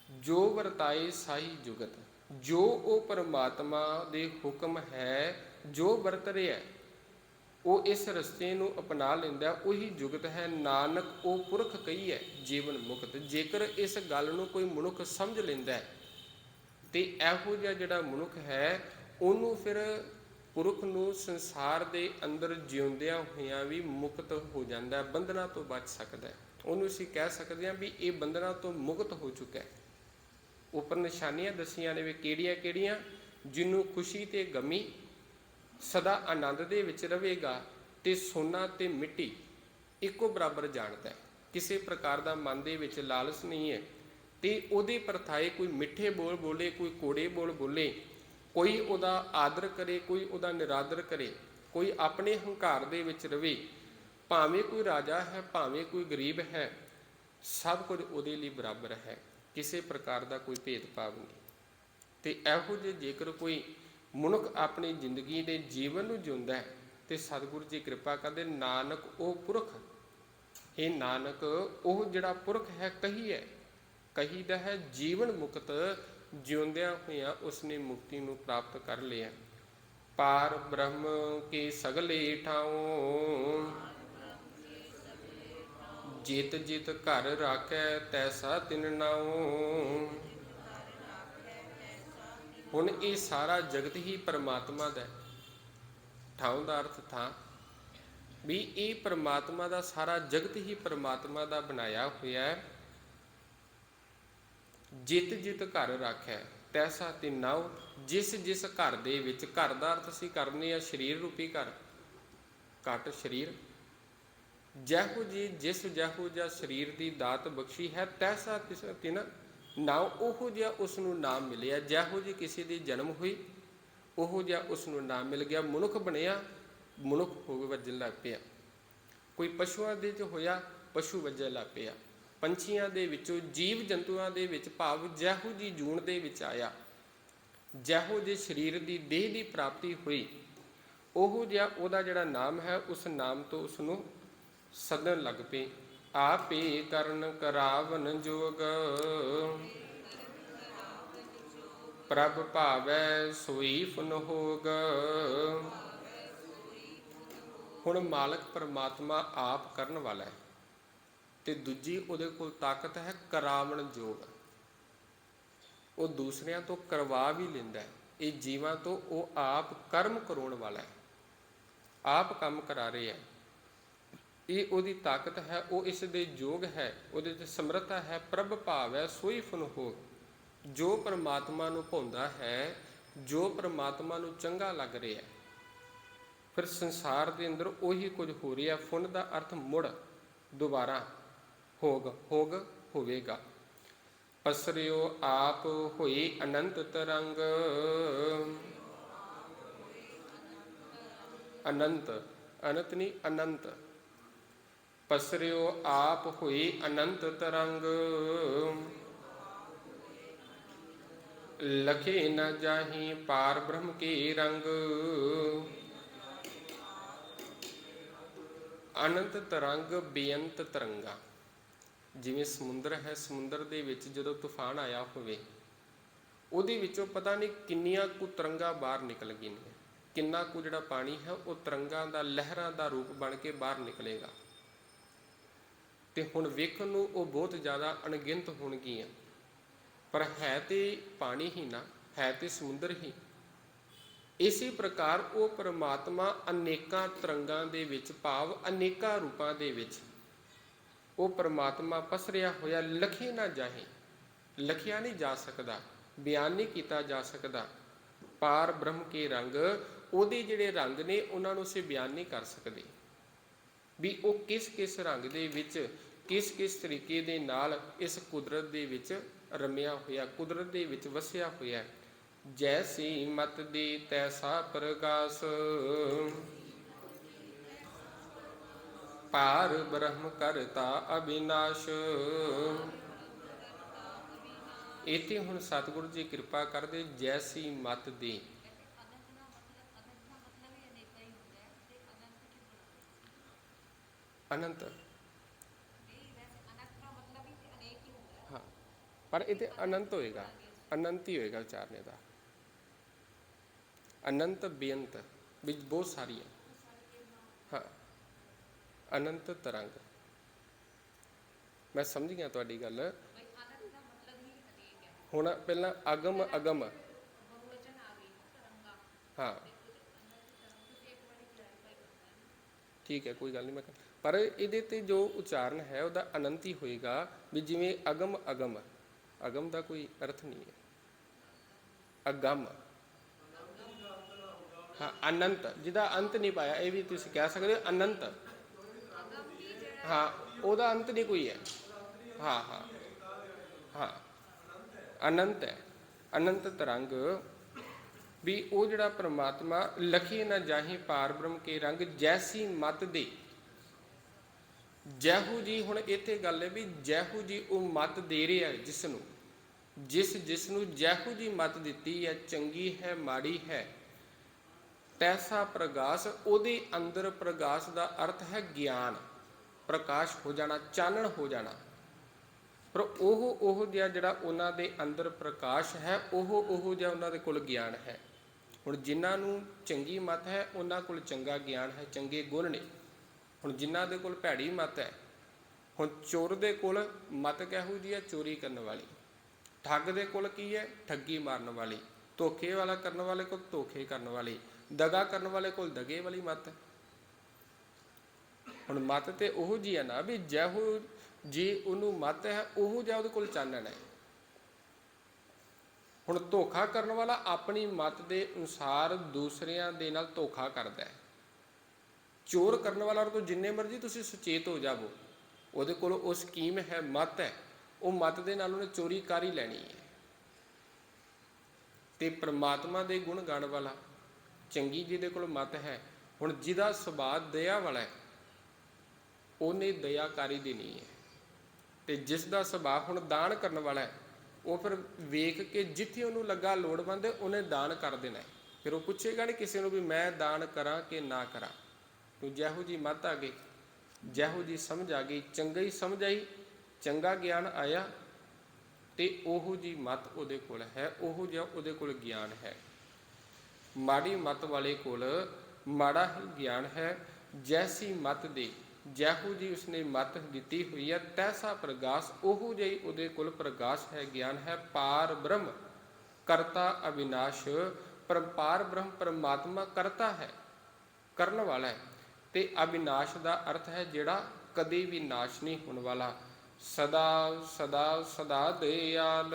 A: ਜੋ ਵਰਤਾਏ ਸਾਈ ਜੁਗਤ, ਜੋ ਉਹ ਪਰਮਾਤਮਾ ਦੇ ਹੁਕਮ ਹੈ, ਜੋ ਵਰਤ ਰਿਹਾ ਉਹ ਇਸ ਰਸਤੇ ਨੂੰ ਅਪਣਾ ਲੈਂਦਾ, ਉਹੀ ਜੁਗਤ ਹੈ। ਨਾਨਕ ਉਹ ਪੁਰਖ ਕਹੀ ਹੈ ਜੀਵਨ ਮੁਕਤ। ਜੇਕਰ ਇਸ ਗੱਲ ਨੂੰ ਕੋਈ ਮਨੁੱਖ ਸਮਝ ਲੈਂਦਾ ਹੈ ਤੇ ਇਹੋ ਜਿਹਾ ਜਿਹੜਾ ਮਨੁੱਖ ਹੈ ਉਹਨੂੰ ਫਿਰ ਪੁਰਖ ਨੂੰ ਸੰਸਾਰ ਦੇ ਅੰਦਰ ਜਿਉਂਦਿਆਂ ਹੋਇਆਂ ਵੀ ਮੁਕਤ ਹੋ ਜਾਂਦਾ, ਬੰਧਨਾਂ ਤੋਂ ਬਚ ਸਕਦਾ। ਉਹਨੂੰ ਅਸੀਂ ਕਹਿ ਸਕਦੇ ਹਾਂ ਵੀ ਇਹ ਬੰਧਨਾਂ ਤੋਂ ਮੁਕਤ ਹੋ ਚੁੱਕਾ ਹੈ। ਉੱਪਰ ਨਿਸ਼ਾਨੀਆਂ ਦੱਸੀਆਂ ਨੇ ਵੀ ਕਿਹੜੀਆਂ ਕਿਹੜੀਆਂ। ਜਿਹਨੂੰ ਖੁਸ਼ੀ ਤੇ ਗਮੀ, ਸਦਾ ਆਨੰਦ ਦੇ ਵਿੱਚ ਰਹੇਗਾ, ਤੇ ਸੋਨਾ ਤੇ ਮਿੱਟੀ ਇੱਕੋ ਬਰਾਬਰ ਜਾਣਦਾ ਹੈ, ਕਿਸੇ ਪ੍ਰਕਾਰ ਦਾ ਮਨ ਦੇ ਵਿੱਚ ਲਾਲਚ ਨਹੀਂ ਹੈ, ਤੇ ਉਹਦੇ ਪਰਥਾਏ ਕੋਈ ਮਿੱਠੇ ਬੋਲ ਬੋਲੇ, ਕੋਈ ਕੋੜੇ ਬੋਲ ਬੋਲੇ, ਕੋਈ ਉਹਦਾ ਆਦਰ ਕਰੇ, ਕੋਈ ਉਹਦਾ ਨਿਰਾਦਰ ਕਰੇ, ਕੋਈ ਆਪਣੇ ਹੰਕਾਰ ਦੇ ਵਿੱਚ ਰਵੇ, ਭਾਵੇਂ ਕੋਈ ਰਾਜਾ ਹੈ, ਭਾਵੇਂ ਕੋਈ ਗਰੀਬ ਹੈ, ਸਭ ਕੁਝ ਉਹਦੇ ਲਈ ਬਰਾਬਰ ਹੈ, ਕਿਸੇ ਪ੍ਰਕਾਰ ਦਾ ਕੋਈ ਭੇਦਭਾਵ ਨਹੀਂ। ਤੇ ਇਹੋ ਜਿਹੇ ਜੇਕਰ ਕੋਈ ਮਨੁੱਖ ਆਪਣੀ ਜ਼ਿੰਦਗੀ ਦੇ ਜੀਵਨ ਨੂੰ ਜਿਉਂਦਾ ਹੈ ਤੇ ਸਤਿਗੁਰੂ ਜੀ ਕਿਰਪਾ ਕਰਦੇ। ਨਾਨਕ ਉਹ ਪੁਰਖ, ਇਹ ਨਾਨਕ ਉਹ ਜਿਹੜਾ ਪੁਰਖ ਹੈ ਕਹੀਦਾ ਹੈ ਜੀਵਨ ਮੁਕਤ, ਜਿਉਂਦਿਆਂ ਹੋਇਆਂ ਉਸਨੇ ਮੁਕਤੀ ਨੂੰ ਪ੍ਰਾਪਤ ਕਰ ਲਿਆ। ਪਾਰ ਬ੍ਰਹਮ ਕੇ ਸਗਲੇ ਠਾਉ, ਜਿਤ ਜਿਤ ਘਰ ਰਾਖੈ ਤੈਸਾ ਤਿਨ ਨਾਉ। ਹੁਣ ਇਹ ਸਾਰਾ ਜਗਤ ਹੀ ਪਰਮਾਤਮਾ ਦਾ। ਠਾਉ ਦਾ ਅਰਥ ਥਾਂ, ਵੀ ਇਹ ਪਰਮਾਤਮਾ ਦਾ ਸਾਰਾ ਜਗਤ ਹੀ ਪਰਮਾਤਮਾ ਦਾ ਬਣਾਇਆ ਹੋਇਆ ਹੈ। ਜਿਤ ਜਿਤ ਘਰ ਰਾਖੈ ਤੈਸਾ ਤਿਨ ਨਾਉ। ਜਿਸ ਜਿਸ ਘਰ ਦੇ ਵਿੱਚ, ਘਰ ਦਾ ਅਰਥ ਅਸੀਂ ਕਰਨੇ ਆ ਸਰੀਰ ਰੂਪੀ ਘਰ, ਘਟ ਸਰੀਰ। ਜੈਹੋ ਜੀ ਜਿਸ ਜੈਹੋ ਜਿਹਾ ਸਰੀਰ ਦੀ ਦਾਤ ਬਖਸ਼ੀ ਹੈ, ਤੈਸਾ ਤਿਨ ਨਾਮ, ਉਹੋ ਜਿਹਾ ਉਸ ਨੂੰ ਨਾਮ ਮਿਲਿਆ। ਜੈਹੋ ਜੀ ਕਿਸੇ ਦੀ ਜਨਮ ਹੋਈ, ਉਹੋ ਜਿਹਾ ਉਸ ਨੂੰ ਨਾਮ ਮਿਲ ਗਿਆ। ਮਨੁੱਖ ਬਣਿਆ, ਮਨੁੱਖ ਹੋ ਵੱਜਣ ਲੱਗ ਪਿਆ। ਕੋਈ ਪਸ਼ੂਆਂ ਦੇ 'ਚ ਹੋਇਆ, ਪਸ਼ੂ ਵੱਜਣ ਲੱਗ ਪਿਆ। ਪੰਛੀਆਂ ਦੇ ਵਿੱਚੋਂ, ਜੀਵ ਜੰਤੂਆਂ ਦੇ ਵਿੱਚ, ਭਾਵ ਜਿਹੋ ਜੀ ਜੂਨ ਦੇ ਵਿੱਚ ਆਇਆ, ਜਿਹੋ ਜਿਹੇ ਸਰੀਰ ਦੀ ਦੇਹ ਦੀ ਪ੍ਰਾਪਤੀ ਹੋਈ, ਉਹੋ ਜਿਹਾ ਉਹਦਾ ਜਿਹੜਾ ਨਾਮ ਹੈ, ਉਸ ਨਾਮ ਤੋਂ ਉਸ ਨੂੰ ਸੱਦਣ ਲੱਗ ਪਏ। ਆਪੇ ਕਰਨ ਕਰਾਵਨ ਜੋਗ, ਪ੍ਰਭ ਭਾਵੈ ਸੋਈ ਫੁਨ ਹੋਗ। ਹੁਣ ਮਾਲਕ ਪਰਮਾਤਮਾ ਆਪ ਕਰਨ ਵਾਲਾ ਹੈ, ਤੇ ਦੂਜੀ ਉਹਦੇ ਕੋਲ ਤਾਕਤ ਹੈ ਕਰਾਵਣ ਜੋਗ। ਉਹ ਦੂਸਰਿਆਂ ਤੋਂ ਕਰਵਾ ਵੀ ਲੈਂਦਾ ਹੈ। ਇਹ ਜੀਵਾਂ ਤੋਂ ਉਹ ਆਪ ਕਰਮ ਕਰਾਉਣ ਵਾਲਾ ਹੈ, ਆਪ ਕੰਮ ਕਰਾ ਰਿਹਾ ਹੈ। ਇਹ ਉਹਦੀ ਤਾਕਤ ਹੈ, ਉਹ ਇਸ ਦੇ ਯੋਗ ਹੈ, ਉਹਦੇ 'ਚ ਸਮਰੱਥਾ ਹੈ। ਪ੍ਰਭ ਭਾਵ ਹੈ ਸੋਈ ਫੁਨ ਹੋਗ। ਜੋ ਪਰਮਾਤਮਾ ਨੂੰ ਭਾਉਂਦਾ ਹੈ, ਜੋ ਪਰਮਾਤਮਾ ਨੂੰ ਚੰਗਾ ਲੱਗ ਰਿਹਾ, ਫਿਰ ਸੰਸਾਰ ਦੇ ਅੰਦਰ ਉਹੀ ਕੁਝ ਹੋ ਰਿਹਾ। ਫੁਨ ਦਾ ਅਰਥ ਮੁੜ, ਦੁਬਾਰਾ। ਹੋਗ, ਹੋਗ ਹੋਵੇਗਾ। ਪਸਰਿਓ ਆਪ ਹੋਈ ਅਨੰਤ ਤਰੰਗ। ਅਨੰਤ, ਅਨੰਤ ਨਹੀਂ, ਅਨੰਤ। ਪਸਰਿਓ ਆਪ ਹੋਈ ਅਨੰਤ ਤਰੰਗ। ਲਖੇ ਨ ਜਾਹੀ ਪਾਰ ਬ੍ਰਹਮ ਕੀ ਰੰਗ। ਅਨੰਤ ਤਰੰਗ, ਬੇਅੰਤ ਤਰੰਗਾ। ਜਿਵੇਂ ਸਮੁੰਦਰ ਹੈ, ਸਮੁੰਦਰ ਦੇ ਵਿੱਚ ਜਦੋਂ ਤੂਫਾਨ ਆਇਆ ਹੋਵੇ, ਉਹਦੇ ਵਿੱਚੋਂ ਪਤਾ ਨਹੀਂ ਕਿੰਨੀਆਂ ਕੁ ਤਰੰਗਾਂ ਬਾਹਰ ਨਿਕਲ ਗਈਆਂ ਨੇ। ਕਿੰਨਾ ਕੁ ਜਿਹੜਾ ਪਾਣੀ ਹੈ ਉਹ ਤਰੰਗਾਂ ਦਾ, ਲਹਿਰਾਂ ਦਾ ਰੂਪ ਬਣ ਕੇ ਬਾਹਰ ਨਿਕਲੇਗਾ। ਤੇ ਹੁਣ ਵੇਖਣ ਨੂੰ ਉਹ ਬਹੁਤ ਜ਼ਿਆਦਾ ਅਣਗਿਣਤ ਹੋਣਗੀਆਂ, ਪਰ ਹੈ ਤੇ ਪਾਣੀ ਹੀ ਨਾ, ਹੈ ਤੇ ਸਮੁੰਦਰ ਹੀ। ਇਸੇ ਪ੍ਰਕਾਰ ਉਹ ਪਰਮਾਤਮਾ ਅਨੇਕਾਂ ਤਰੰਗਾਂ ਦੇ ਵਿੱਚ, ਭਾਵ ਅਨੇਕਾਂ ਰੂਪਾਂ ਦੇ ਵਿੱਚ ਉਹ ਪਰਮਾਤਮਾ ਪਸਰਿਆ ਹੋਇਆ। ਲਖੇ ਨਾ ਜਾਹੇ, ਲਖਿਆ ਨਹੀਂ ਜਾ ਸਕਦਾ, ਬਿਆਨ ਨਹੀਂ ਕੀਤਾ ਜਾ ਸਕਦਾ। ਪਾਰ ਬ੍ਰਹਮ ਕੇ ਰੰਗ, ਉਹਦੇ ਜਿਹੜੇ ਰੰਗ ਨੇ ਉਹਨਾਂ ਨੂੰ ਅਸੀਂ ਬਿਆਨ ਨਹੀਂ ਕਰ ਸਕਦੇ ਵੀ ਉਹ ਕਿਸ ਕਿਸ ਰੰਗ ਦੇ ਵਿੱਚ, ਕਿਸ ਕਿਸ ਤਰੀਕੇ ਦੇ ਨਾਲ ਇਸ ਕੁਦਰਤ ਦੇ ਵਿੱਚ ਰਮਿਆ ਹੋਇਆ, ਕੁਦਰਤ ਦੇ ਵਿੱਚ ਵਸਿਆ ਹੋਇਆ। ਜੈਸੀ ਮਤ ਦੀ ਤੈਸਾ ਪ੍ਰਗਾਸ, ਪਾਰ ਬ੍ਰਹਮ ਕਰਤਾ ਅਬਿਨਾਸ਼। ਇੱਥੇ ਹੁਣ ਸਤਿਗੁਰੂ ਜੀ ਕਿਰਪਾ ਕਰਦੇ, ਜੈਸੀ ਮਤ ਦੀ। ਅਨੰਤ, ਹਾਂ, ਪਰ ਇਹ ਤੇ ਅਨੰਤ ਹੋਏਗਾ, ਅਨੰਤ ਹੀ ਹੋਏਗਾ ਉਚਾਰਨੇ ਦਾ। ਅਨੰਤ ਬੇਅੰਤ ਵਿੱਚ ਬਹੁਤ ਸਾਰੀਆਂ, ਹਾਂ। ਅਨੰਤ ਤਰੰਗ, ਮੈਂ ਸਮਝ ਗਿਆ ਤੁਹਾਡੀ ਗੱਲ। ਹੁਣ ਪਹਿਲਾਂ ਅਗਮ, ਅਗਮ, ਹਾਂ ਠੀਕ ਹੈ, ਕੋਈ ਗੱਲ ਨਹੀਂ। ਮੈਂ ਪਰ ਇਹਦੇ ਤੇ ਜੋ ਉਚਾਰਨ ਹੈ ਉਹਦਾ ਅਨੰਤ ਹੀ ਹੋਏਗਾ। ਵੀ ਜਿਵੇਂ ਅਗਮ, ਅਗਮ, ਅਗਮ ਦਾ ਕੋਈ ਅਰਥ ਨਹੀਂ ਹੈ। ਅਗਮ, ਹਾਂ, ਅਨੰਤ ਜਿਹਦਾ ਅੰਤ ਨਹੀਂ ਪਾਇਆ, ਇਹ ਵੀ ਤੁਸੀਂ ਕਹਿ ਸਕਦੇ ਹੋ ਅਨੰਤ। ਹਾਂ, ਉਹਦਾ ਅੰਤ ਨਹੀਂ ਕੋਈ ਹੈ। ਹਾਂ ਹਾਂ ਹਾਂ, ਅਨੰਤ ਹੈ, ਅਨੰਤ ਤਰੰਗ। ਵੀ ਉਹ ਜਿਹੜਾ ਪਰਮਾਤਮਾ ਲਖੀ ਨਾ ਜਾਹੀ ਪਾਰ ਬ੍ਰਹਮ ਕੇ ਰੰਗ, ਜੈਸੀ ਮਤ ਦੇ। ਜੈਹੂ ਜੀ, ਹੁਣ ਇੱਥੇ ਗੱਲ ਹੈ ਵੀ ਜੈਹੂ ਜੀ ਉਹ ਮਤ ਦੇ ਰਿਹਾ ਜਿਸ ਨੂੰ, ਜਿਸ ਨੂੰ ਜੈਹੂ ਜੀ ਮਤ ਦਿੱਤੀ ਹੈ, ਚੰਗੀ ਹੈ ਮਾੜੀ ਹੈ, ਤੈਸਾ ਪ੍ਰਗਾਸ। ਉਹਦੇ ਅੰਦਰ ਪ੍ਰਗਾਸ ਦਾ ਅਰਥ ਹੈ ਗਿਆਨ, ਪ੍ਰਕਾਸ਼ ਹੋ ਜਾਣਾ, ਚਾਨਣ ਹੋ ਜਾਣਾ। ਪਰ ਉਹ ਜਿਹਾ ਜਿਹੜਾ ਉਹਨਾਂ ਦੇ ਅੰਦਰ ਪ੍ਰਕਾਸ਼ ਹੈ, ਉਹ ਜਿਹਾ ਉਹਨਾਂ ਦੇ ਕੋਲ ਗਿਆਨ ਹੈ। ਹੁਣ ਜਿਨ੍ਹਾਂ ਨੂੰ ਚੰਗੀ ਮਤ ਹੈ ਉਹਨਾਂ ਕੋਲ ਚੰਗਾ ਗਿਆਨ ਹੈ, ਚੰਗੇ ਗੁਣ ਨੇ। ਹੁਣ ਜਿਨ੍ਹਾਂ ਦੇ ਕੋਲ ਭੈੜੀ ਮਤ ਹੈ, ਹੁਣ ਚੋਰ ਦੇ ਕੋਲ ਮਤ ਕਿਹੋ ਜਿਹੀ ਹੈ? ਚੋਰੀ ਕਰਨ ਵਾਲੀ। ਠੱਗ ਦੇ ਕੋਲ ਕੀ ਹੈ? ਠੱਗੀ ਮਾਰਨ ਵਾਲੀ। ਧੋਖੇ ਵਾਲਾ ਕਰਨ ਵਾਲੇ ਕੋਲ ਧੋਖੇ ਕਰਨ ਵਾਲੀ। ਦਗਾ ਕਰਨ ਵਾਲੇ ਕੋਲ ਦਗੇ ਵਾਲੀ ਮਤ। ਹੁਣ ਮਤ ਤੇ ਉਹੋ ਜਿਹੀ ਹੈ ਨਾ, ਵੀ ਜਿਹੋ ਜੀ ਉਹਨੂੰ ਮਤ ਹੈ ਉਹੋ ਜਿਹਾ ਉਹਦੇ ਕੋਲ ਚਾਨਣ ਹੈ। ਹੁਣ ਧੋਖਾ ਕਰਨ ਵਾਲਾ ਆਪਣੀ ਮਤ ਦੇ ਅਨੁਸਾਰ ਦੂਸਰਿਆਂ ਦੇ ਨਾਲ ਧੋਖਾ ਕਰਦਾ ਹੈ। ਚੋਰ ਕਰਨ ਵਾਲਾ ਤੋਂ ਜਿੰਨੇ ਮਰਜ਼ੀ ਤੁਸੀਂ ਸੁਚੇਤ ਹੋ ਜਾਵੋ, ਉਹਦੇ ਕੋਲ ਉਹ ਸਕੀਮ ਹੈ, ਮਤ ਹੈ, ਉਹ ਮਤ ਦੇ ਨਾਲ ਉਹਨੇ ਚੋਰੀ ਕਰ ਹੀ ਲੈਣੀ ਹੈ। ਤੇ ਪ੍ਰਮਾਤਮਾ ਦੇ ਗੁਣ ਗਾਣ ਵਾਲਾ ਚੰਗੀ ਜਿਹਦੇ ਕੋਲ ਮਤ ਹੈ, ਹੁਣ ਜਿਹਦਾ ਸੁਭਾਅ ਦਇਆ ਵਾਲਾ ਹੈ, ਉਹਨੇ ਦਇਆ ਕਰ ਹੀ ਦੇਣੀ ਹੈ। ਤੇ ਜਿਸ ਦਾ ਸੁਭਾਅ ਹੁਣ ਦਾਨ ਕਰਨ ਵਾਲਾ ਹੈ, ਉਹ ਫਿਰ ਵੇਖ ਕੇ ਜਿੱਥੇ ਉਹਨੂੰ ਲੱਗਾ ਲੋੜਵੰਦ ਉਹਨੇ ਦਾਨ ਕਰ ਦੇਣਾ ਹੈ। ਫਿਰ ਉਹ ਪੁੱਛੇਗਾ ਨਹੀਂ ਕਿਸੇ ਨੂੰ ਵੀ ਮੈਂ ਦਾਨ ਕਰਾਂ ਕਿ ਨਾ ਕਰਾਂ। ਤੂੰ ਜਿਹੋ ਜਿਹੀ ਮੱਤ ਆ ਗਈ, ਜਿਹੋ ਜਿਹੀ ਸਮਝ ਆ ਗਈ, ਚੰਗਾ ਹੀ ਸਮਝ ਆਈ, ਚੰਗਾ ਗਿਆਨ ਆਇਆ, ਤੇ ਉਹੋ ਜਿਹੀ ਮੱਤ ਉਹਦੇ ਕੋਲ ਹੈ, ਉਹੋ ਜਿਹਾ ਉਹਦੇ ਕੋਲ ਗਿਆਨ ਹੈ। ਮਾੜੀ ਮੱਤ ਵਾਲੇ ਕੋਲ ਮਾੜਾ ਹੀ ਗਿਆਨ ਹੈ। ਜੈਸੀ ਮੱਤ ਦੇ ਜਿਹੋ ਜਿਹੀ ਉਸਨੇ ਮੱਤ ਦਿੱਤੀ ਹੋਈ ਹੈ, ਤੈਸਾ ਪ੍ਰਗਾਸ, ਉਹੋ ਜਿਹੀ ਉਹਦੇ ਕੋਲ ਪ੍ਰਗਾਸ ਹੈ, ਗਿਆਨ ਹੈ। ਪਾਰ ਬ੍ਰਹਮ ਕਰਤਾ ਅਵਿਨਾਸ਼, ਪਾਰ ਬ੍ਰਹਮ ਪਰਮਾਤਮਾ ਕਰਤਾ ਹੈ, ਕਰਨ ਵਾਲਾ ਹੈ। ਤੇ ਅਵਿਨਾਸ਼ ਦਾ ਅਰਥ ਹੈ ਜਿਹੜਾ ਕਦੇ ਵੀ ਨਾਸ਼ ਨਹੀਂ ਹੋਣ ਵਾਲਾ। ਸਦਾ ਸਦਾ ਸਦਾ ਦਿਆਲ,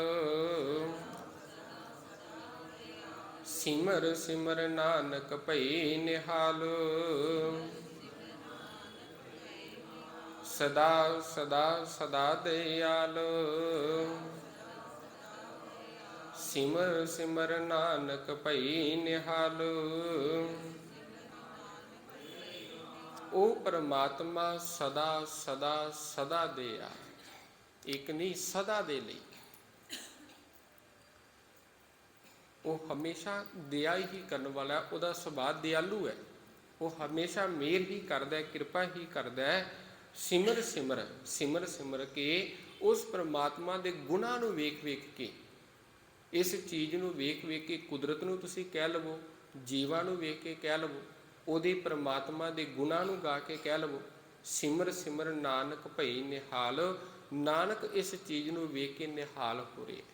A: ਸਿਮਰ ਸਿਮਰ ਨਾਨਕ ਭਈ ਨਿਹਾਲ। ਸਦਾ ਸਦਾ ਸਦਾ ਦਿਆਲ, ਸਿਮਰ ਸਿਮਰ ਨਾਨਕ ਭਈ ਨਿਹਾਲ। ਉਹ ਪਰਮਾਤਮਾ ਸਦਾ ਸਦਾ ਸਦਾ ਦਿਆ, ਇੱਕ ਨਹੀਂ ਸਦਾ ਦੇ ਲਈ, ਉਹ ਹਮੇਸ਼ਾ ਦਇਆ ਹੀ ਕਰਨ ਵਾਲਾ। ਉਹਦਾ ਸੁਭਾਅ ਦਿਆਲੂ ਹੈ, ਉਹ ਹਮੇਸ਼ਾ ਮਿਹਰ ਹੀ ਕਰਦਾ, ਕਿਰਪਾ ਹੀ ਕਰਦਾ ਹੈ। ਸਿਮਰ ਸਿਮਰ ਸਿਮਰ ਸਿਮਰ ਕੇ ਉਸ ਪਰਮਾਤਮਾ ਦੇ ਗੁਣਾਂ ਨੂੰ ਵੇਖ ਵੇਖ ਕੇ, ਇਸ ਚੀਜ਼ ਨੂੰ ਵੇਖ ਵੇਖ ਕੇ, ਕੁਦਰਤ ਨੂੰ ਤੁਸੀਂ ਕਹਿ ਲਵੋ, ਜੀਵਾਂ ਨੂੰ ਵੇਖ ਕੇ ਕਹਿ ਲਵੋ, ਉਹਦੇ ਪਰਮਾਤਮਾ ਦੇ ਗੁਣਾਂ ਨੂੰ ਗਾ ਕੇ ਕਹਿ ਲਵੋ। ਸਿਮਰ ਸਿਮਰ ਨਾਨਕ ਭਈ ਨਿਹਾਲ, ਨਾਨਕ ਇਸ ਚੀਜ਼ ਨੂੰ ਵੇਖ ਕੇ ਨਿਹਾਲ ਹੋ ਰਿਹਾ,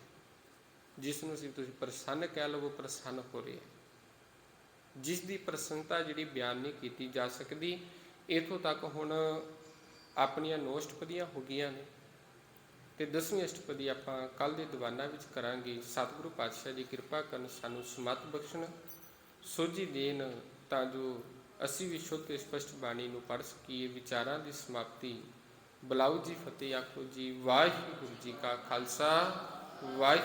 A: ਜਿਸ ਨੂੰ ਤੁਸੀਂ ਪ੍ਰਸੰਨ ਕਹਿ ਲਵੋ, ਪ੍ਰਸੰਨ ਹੋ ਰਿਹਾ, ਜਿਸ ਦੀ ਪ੍ਰਸੰਨਤਾ ਜਿਹੜੀ ਬਿਆਨ ਨਹੀਂ ਕੀਤੀ ਜਾ ਸਕਦੀ। ਇੱਥੋਂ ਤੱਕ ਹੁਣ ਆਪਣੀਆਂ 9 ਅਸ਼ਟਪਦੀਆਂ ਹੋ ਗਈਆਂ ਨੇ, ਤੇ 10ਵੀਂ ਅਸ਼ਟਪਦੀ ਆਪਾਂ ਕੱਲ੍ਹ ਦੇ ਦੀਵਾਨਾਂ ਵਿੱਚ ਕਰਾਂਗੇ। ਸਤਿਗੁਰੂ ਪਾਤਸ਼ਾਹ ਜੀ ਕਿਰਪਾ ਕਰਨ, ਸਾਨੂੰ ਸਮੱਤ ਬਖਸ਼ਣ, ਸੋਝੀ ਦੇਣ, ਤਾਂ ਜੋ ਅਸੀਂ ਵੀ ਸ਼ੁੱਧ ਤੇ ਸਪਸ਼ਟ ਬਾਣੀ ਨੂੰ ਪੜ੍ਹ ਸਕੀਏ। ਵਿਚਾਰਾਂ ਦੀ ਸਮਾਪਤੀ। ਬੁਲਾਓ ਜੀ ਫਤਿਹ ਆਖੋ ਜੀ। ਵਾਹਿਗੁਰੂ ਜੀ ਕਾ ਖਾਲਸਾ, ਵਾਹਿਗੁਰੂ।